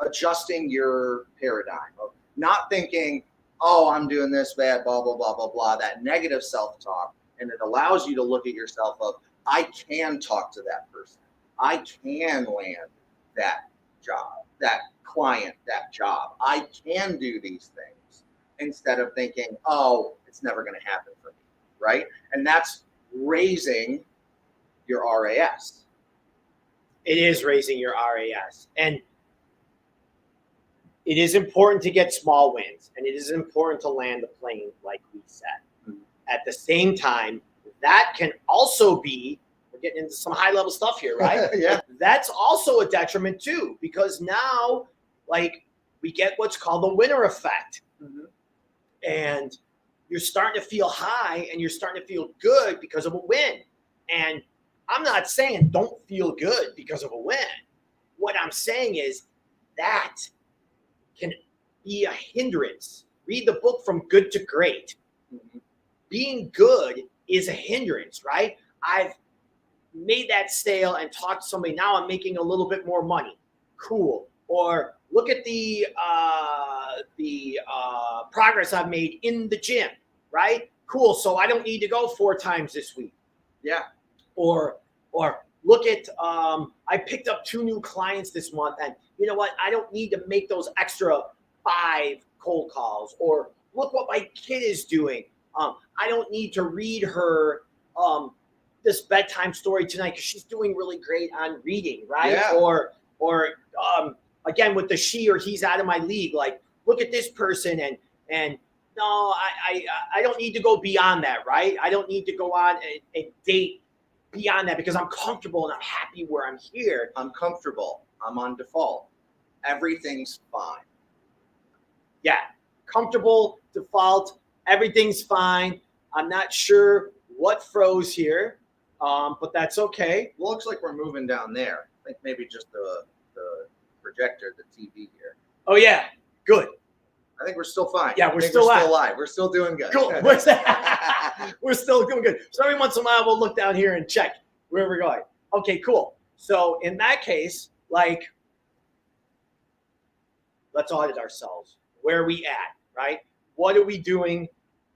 adjusting your paradigm of not thinking, oh, I'm doing this bad, blah, blah, blah, blah, blah, that negative self-talk. And it allows you to look at yourself of, I can talk to that person. I can land that job, that client, that job. I can do these things instead of thinking, oh, it's never going to happen for me, right? And that's raising your RAS. It is raising your RAS. And it is important to get small wins, and it is important to land the plane, like we said. At the same time, that can also be, we're getting into some high-level stuff here, right? Yeah. That's also a detriment, too, because now, like, we get what's called the winner effect. And you're starting to feel high, and you're starting to feel good because of a win. And I'm not saying don't feel good because of a win. What I'm saying is that can be a hindrance. Read the book From Good to Great. Being good is a hindrance, right? I've made that sale and talked to somebody. Now I'm making a little bit more money. Cool. Or look at the progress I've made in the gym, right? Cool. So I don't need to go 4 times this week. Yeah. Or look at, I picked up 2 new clients this month, and you know what? I don't need to make those extra 5 cold calls. Or look what my kid is doing. I don't need to read her this bedtime story tonight because she's doing really great on reading, right? Yeah. Or again, with the she or he's out of my league, like, look at this person and no, I don't need to go beyond that, right? I don't need to go on and date beyond that because I'm comfortable and I'm happy where I'm here. I'm comfortable. I'm on default. Everything's fine. Yeah. Comfortable, default, everything's fine. I'm not sure what froze here, but that's okay. Well, looks like we're moving down there. I think maybe just the projector, the TV here. Oh, yeah. Good. I think we're still fine. Yeah, we're still alive. We're still doing good. Cool. We're still doing good. So every once in a while, we'll look down here and check where we're going. Okay, cool. So in that case, like, let's audit ourselves. Where are we at, right? What are we doing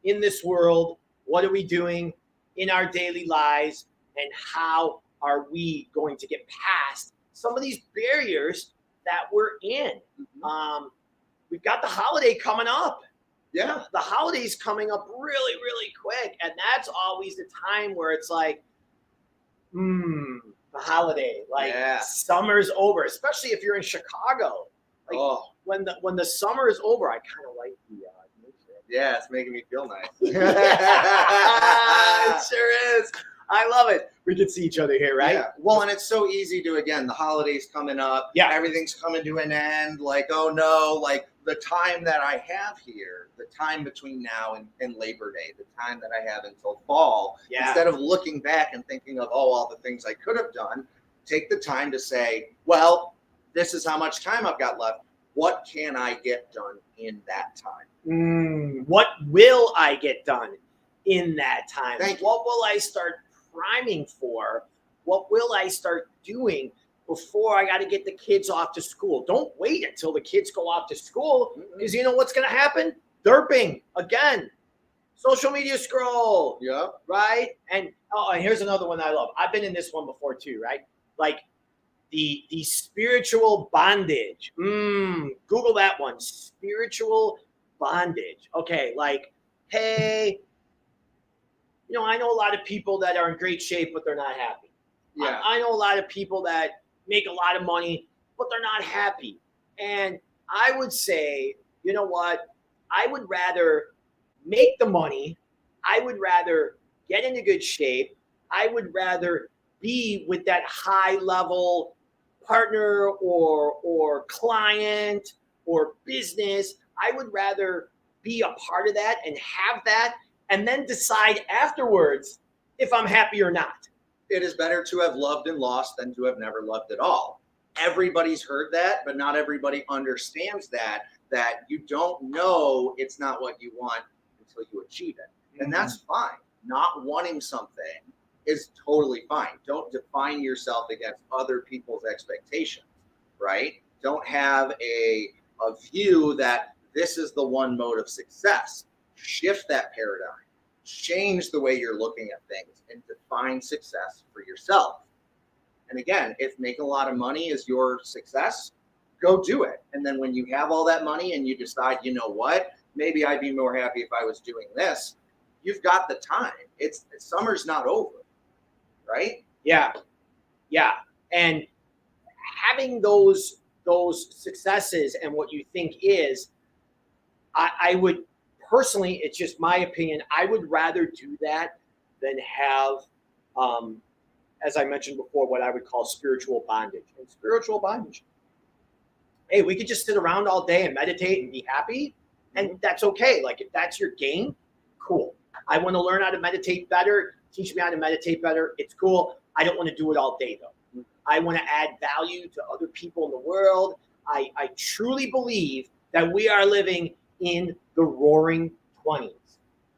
in this world? What are we doing in our daily lives? And how are we going to get past some of these barriers that we're in? We've got the holiday coming up. Yeah. The holiday's coming up really, really quick. And that's always the time where it's like, The holiday, like Yeah. summer's over, especially if you're in Chicago. Like when the summer is over, I kind of like the yeah, it's making me feel nice. It sure is. I love it. We can see each other here, right? Yeah. Well, and it's so easy to, again, the holidays coming up. Yeah. Everything's coming to an end. Like, oh no, like the time that I have here, the time between now and Labor Day, the time that I have until fall, instead of looking back and thinking of, all the things I could have done, take the time to say, well, this is how much time I've got left. What can I get done in that time? What will I get done in that time? Thank you. What will I start priming for? What will I start doing before I got to get the kids off to school? Don't wait until the kids go off to school, because you know what's going to happen? Derping again. Social media scroll. Yeah. Right? And here's another one I love. I've been in this one before too, right? Like the spiritual bondage. Google that one. Spiritual bondage. Okay, like, hey, I know a lot of people that are in great shape, but they're not happy. Yeah. I know a lot of people that make a lot of money, but they're not happy. And I would say, you know what? I would rather make the money. I would rather get into good shape. I would rather be with that high level partner or client or business. I would rather be a part of that and have that, and then decide afterwards if I'm happy or not. It is better to have loved and lost than to have never loved at all. Everybody's heard that, but not everybody understands that you don't know it's not what you want until you achieve it. And that's fine. Not wanting something is totally fine. Don't define yourself against other people's expectations, right? Don't have a view that this is the one mode of success. Shift that paradigm. Change the way you're looking at things and define success for yourself. And again, if making a lot of money is your success, go do it. And then when you have all that money and you decide, you know what, maybe I'd be more happy if I was doing this, you've got the time. Summer's not over, right? Yeah. And having those successes and what you think is, I would personally, it's just my opinion, I would rather do that than have, as I mentioned before, what I would call spiritual bondage. And spiritual bondage, hey, we could just sit around all day and meditate and be happy, and that's okay. Like, if that's your game, cool. I want to learn how to meditate better. Teach me how to meditate better. It's cool. I don't want to do it all day, though. I want to add value to other people in the world. I truly believe that we are living in the roaring 20s.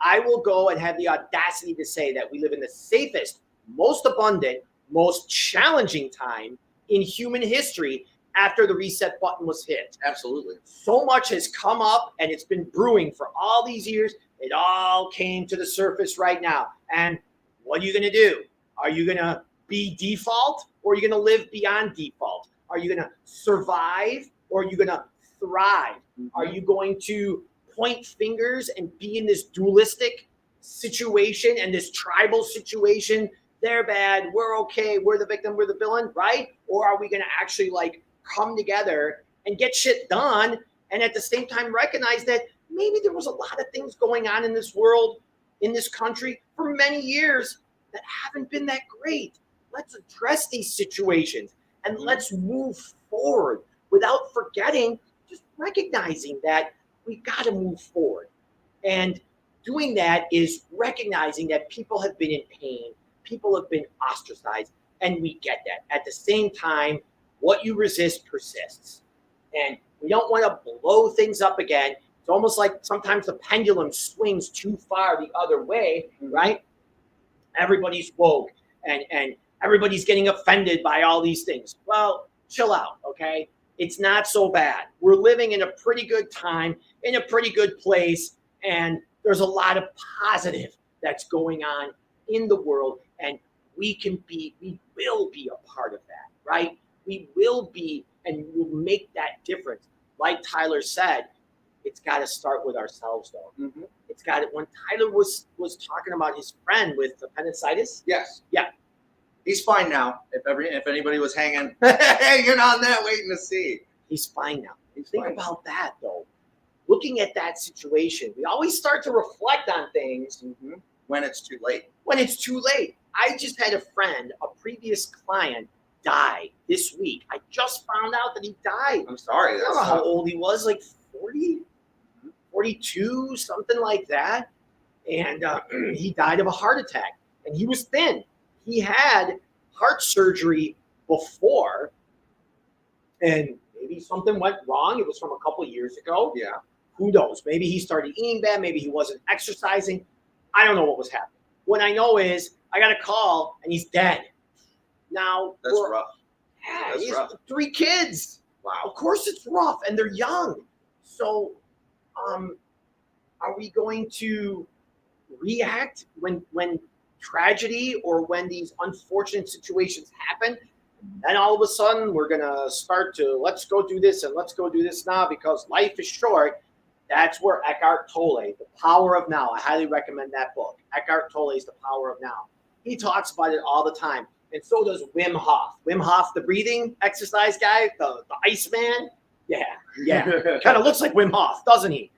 I will go and have the audacity to say that we live in the safest, most abundant, most challenging time in human history after the reset button was hit. Absolutely. So much has come up and it's been brewing for all these years. It all came to the surface right now. And what are you going to do? Are you going to be default, or are you going to live beyond default? Are you going to survive, or are you going to thrive? Are you going to point fingers and be in this dualistic situation and this tribal situation? They're bad, we're okay, we're the victim, we're the villain, right? Or are we going to actually like come together and get shit done, and at the same time recognize that maybe there was a lot of things going on in this world, in this country for many years that haven't been that great. Let's address these situations and let's move forward without forgetting, just recognizing that we got to move forward. And doing that is recognizing that people have been in pain, people have been ostracized, and we get that. At the same time, what you resist persists. And we don't want to blow things up again. It's almost like sometimes the pendulum swings too far the other way, right? Everybody's woke and everybody's getting offended by all these things. Well, chill out, okay? It's not so bad. We're living in a pretty good time, in a pretty good place, and there's a lot of positive that's going on in the world, and we will be a part of that, right? We will be, and we'll make that difference. Like Tyler said, it's got to start with ourselves, though. Mm-hmm. It's got to. When Tyler was talking about his friend with appendicitis, yes, yeah, He's fine now. If anybody was hanging on that, waiting to see. He's fine now. He's Think fine. about that, though. Looking at that situation, we always start to reflect on things When it's too late. when it's too late. I just had a friend, a previous client, die this week. I just found out that he died. I'm sorry. I don't know how old he was, like 40, 42, something like that. And he died of a heart attack. And he was thin. He had heart surgery before, and maybe something went wrong. It was from a couple of years ago. Yeah. Who knows? Maybe he started eating bad. Maybe he wasn't exercising. I don't know what was happening. What I know is I got a call, and he's dead. Now, That's rough. yeah, That's he's rough. 3 kids. Wow. Of course it's rough, and they're young. So are we going to react when tragedy or when these unfortunate situations happen? And all of a sudden, we're going to start to let's go do this and let's go do this now because life is short. That's where Eckhart Tolle, The Power of Now, I highly recommend that book. Eckhart Tolle's The Power of Now. He talks about it all the time. And so does Wim Hof. Wim Hof, the breathing exercise guy, the Iceman. Yeah. Kind of looks like Wim Hof, doesn't he?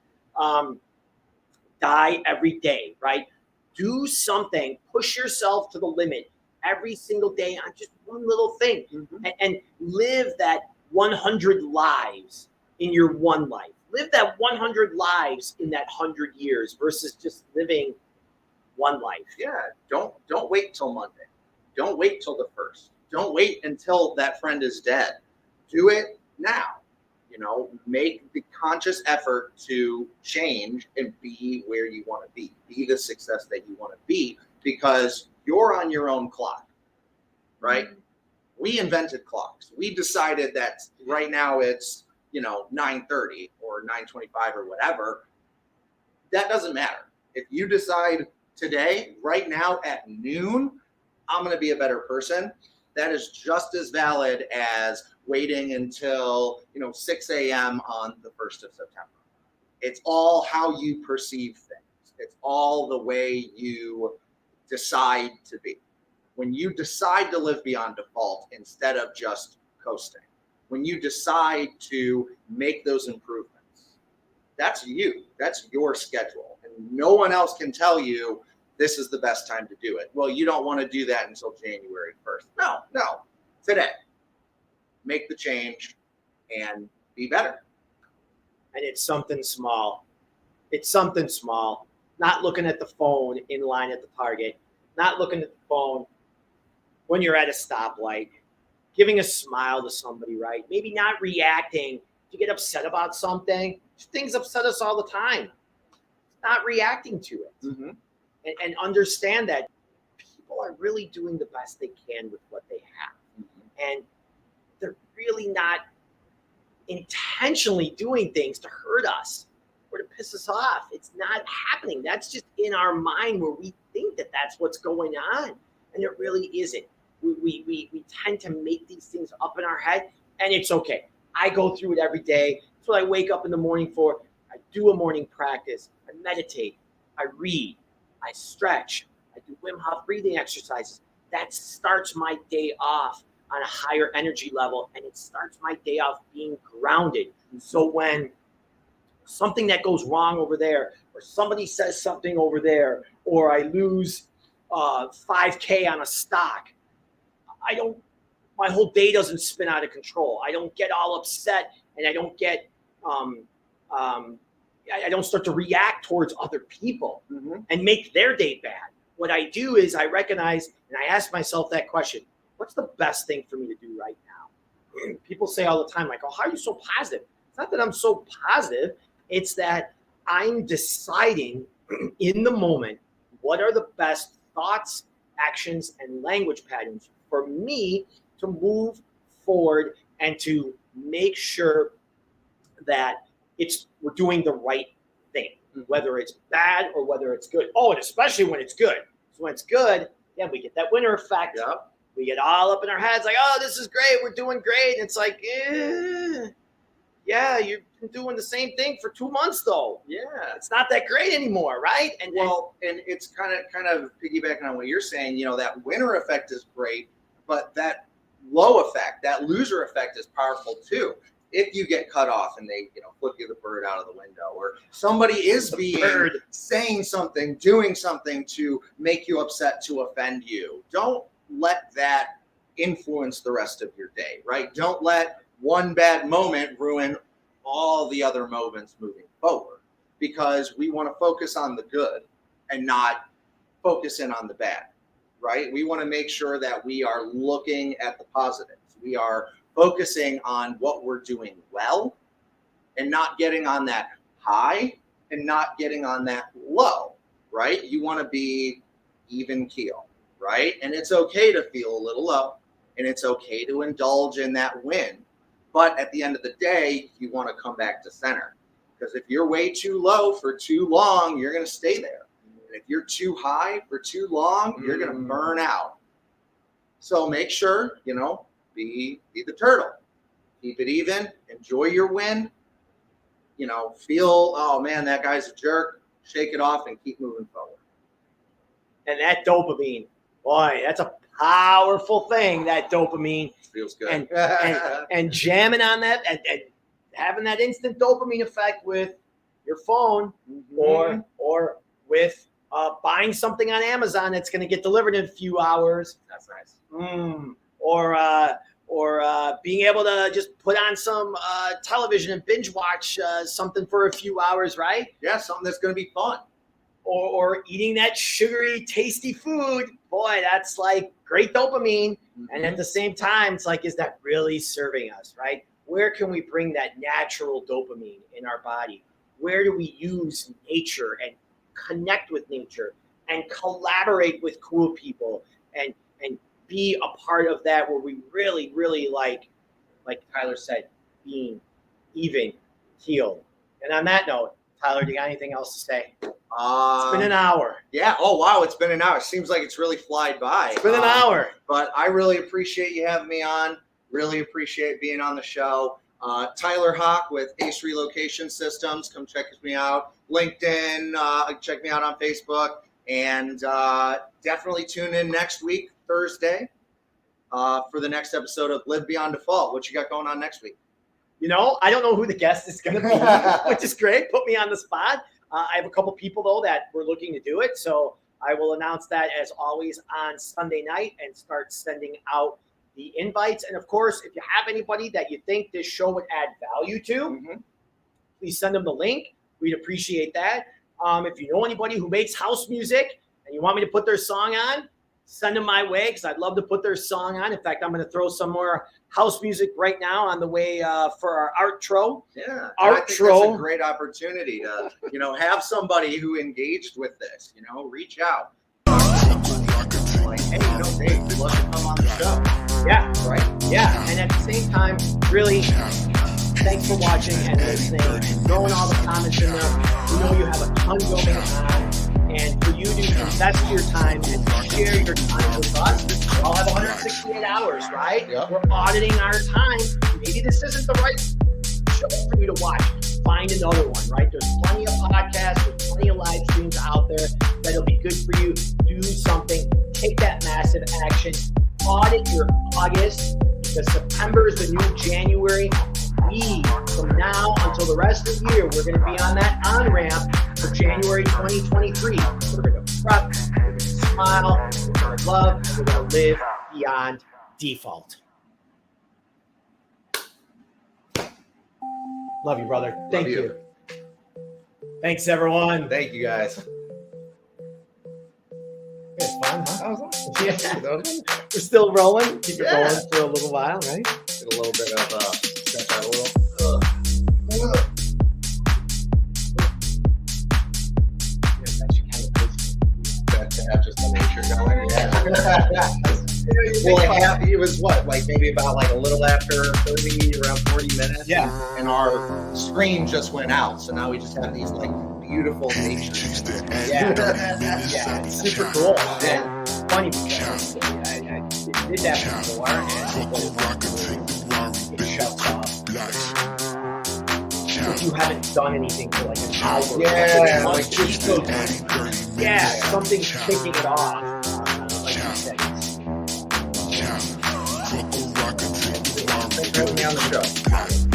Die every day, right? Do something. Push yourself to the limit every single day on just one little thing. And live that 100 lives in your one life. Live that 100 lives in that 100 years versus just living one life. Yeah. Don't wait till Monday. Don't wait till the 1st. Don't wait until that friend is dead. Do it now. Make the conscious effort to change and be where you want to be. Be the success that you want to be because you're on your own clock, right? We invented clocks. We decided that right now it's, 9:30 or 9:25 or whatever. That doesn't matter. If you decide today, right now at noon, I'm going to be a better person, that is just as valid as waiting until 6 a.m. on the 1st of September. It's all how you perceive things. It's all the way you decide to be. When you decide to live beyond default instead of just coasting, when you decide to make those improvements, that's you. That's your schedule. And no one else can tell you this is the best time to do it. Well, you don't want to do that until January 1st. No. Today. Make the change and be better. And it's something small. It's something small. Not looking at the phone in line at the Target. Not looking at the phone when you're at a stoplight. Giving a smile to somebody, right? Maybe not reacting. If you get upset about something, things upset us all the time. Not reacting to it. And understand that people are really doing the best they can with what they have. And they're really not intentionally doing things to hurt us or to piss us off. It's not happening. That's just in our mind where we think that that's what's going on. And it really isn't. We tend to make these things up in our head, and it's okay. I go through it every day. That's what I wake up in the morning for. I do a morning practice. I meditate. I read. I stretch. I do Wim Hof breathing exercises. That starts my day off on a higher energy level, and it starts my day off being grounded. So when something that goes wrong over there, or somebody says something over there, or I lose 5K on a stock, my whole day doesn't spin out of control. I don't get all upset, and I don't get I don't start to react towards other people and make their day bad. What I do is I recognize and I ask myself that question: what's the best thing for me to do right now? People say all the time, like, "Oh, how are you so positive?" It's not that I'm so positive. It's that I'm deciding in the moment what are the best thoughts, actions, and language patterns for me to move forward and to make sure that we're doing the right thing, whether it's bad or whether it's good. Oh, and especially when it's good. So when it's good, then we get that winner effect. Yep. We get all up in our heads like, oh, this is great. We're doing great. And it's like, yeah, you've been doing the same thing for 2 months, though. Yeah. It's not that great anymore, right? And it's kind of piggybacking on what you're saying, that winner effect is great, but that low effect, that loser effect is powerful too. If you get cut off and they, flip you the bird out of the window, or somebody is saying something, doing something to make you upset, to offend you, don't let that influence the rest of your day, right? Don't let one bad moment ruin all the other moments moving forward, because we want to focus on the good and not focus in on the bad, right? We want to make sure that we are looking at the positives. We are focusing on what we're doing well and not getting on that high and not getting on that low, right? You want to be even keel, right? And it's okay to feel a little low, and it's okay to indulge in that win. But at the end of the day, you want to come back to center, because if you're way too low for too long, you're going to stay there. And if you're too high for too long, you're going to burn out. So make sure, be the turtle. Keep it even. Enjoy your win. Feel, oh man, that guy's a jerk. Shake it off and keep moving forward. And that dopamine, boy, that's a powerful thing. That dopamine feels good. And jamming on that and having that instant dopamine effect with your phone, or with buying something on Amazon that's going to get delivered in a few hours. That's nice. Or being able to just put on some television and binge watch something for a few hours, right? Yeah, something that's going to be fun. Or eating that sugary, tasty food. Boy, that's like great dopamine. And at the same time, it's like, is that really serving us, right? Where can we bring that natural dopamine in our body? Where do we use nature and connect with nature and collaborate with cool people and be a part of that, where we really, really like Tyler said, being even keeled. And on that note, Tyler, do you got anything else to say? It's been an hour. Yeah. Oh, wow. It's been an hour. Seems like it's really flied by. It's been an hour. But I really appreciate you having me on. Really appreciate being on the show. Tyler Hock with Ace Relocation Systems. Come check me out. LinkedIn. Check me out on Facebook. And definitely tune in next week, Thursday, for the next episode of Live Beyond Default. What you got going on next week? I don't know who the guest is going to be, which is great. Put me on the spot. I have a couple people, though, that we're looking to do it. So I will announce that, as always, on Sunday night and start sending out the invites. And, of course, if you have anybody that you think this show would add value to, please send them the link. We'd appreciate that. If you know anybody who makes house music and you want me to put their song on, send them my way, because I'd love to put their song on. In fact, I'm going to throw some more house music right now on the way for our outro. Yeah, I think that's a great opportunity to, have somebody who engaged with this. Reach out. Like, hey, Dave, we'd love to come on the show. Yeah, right. Yeah, and at the same time, really, thanks for watching and listening and throwing all the comments in there. We know you have a ton going on. And for you to invest your time and share your time with us, we all have 168 hours, right? Yep. We're auditing our time. Maybe this isn't the right show for you to watch. Find another one, right? There's plenty of podcasts, there's plenty of live streams out there that'll be good for you. Do something. Take that massive action. Audit your August, because September is the new January. From now until the rest of the year, we're going to be on that on-ramp for January 2023. We're going to prep, we're going to smile, we're going to love, and we're going to live beyond default. Love you, brother. Thank you. Thanks, everyone. Thank you, guys. It's fun, huh? That was awesome. Yeah. We're still rolling. Keep it rolling for a little while, right? Get a little bit of stretch out a little. Have just the nature going. Well, it was what, like maybe about like a little after 30, around 40 minutes. Yeah. And our screen just went out. So now we just have these like beautiful nature. Yeah. Yeah. It's super cool. And funny because I did that before and it shuts off. If you haven't done anything for like an hour. Yeah. Like just so something's kicking it off. Like you said. me on the show. Got it.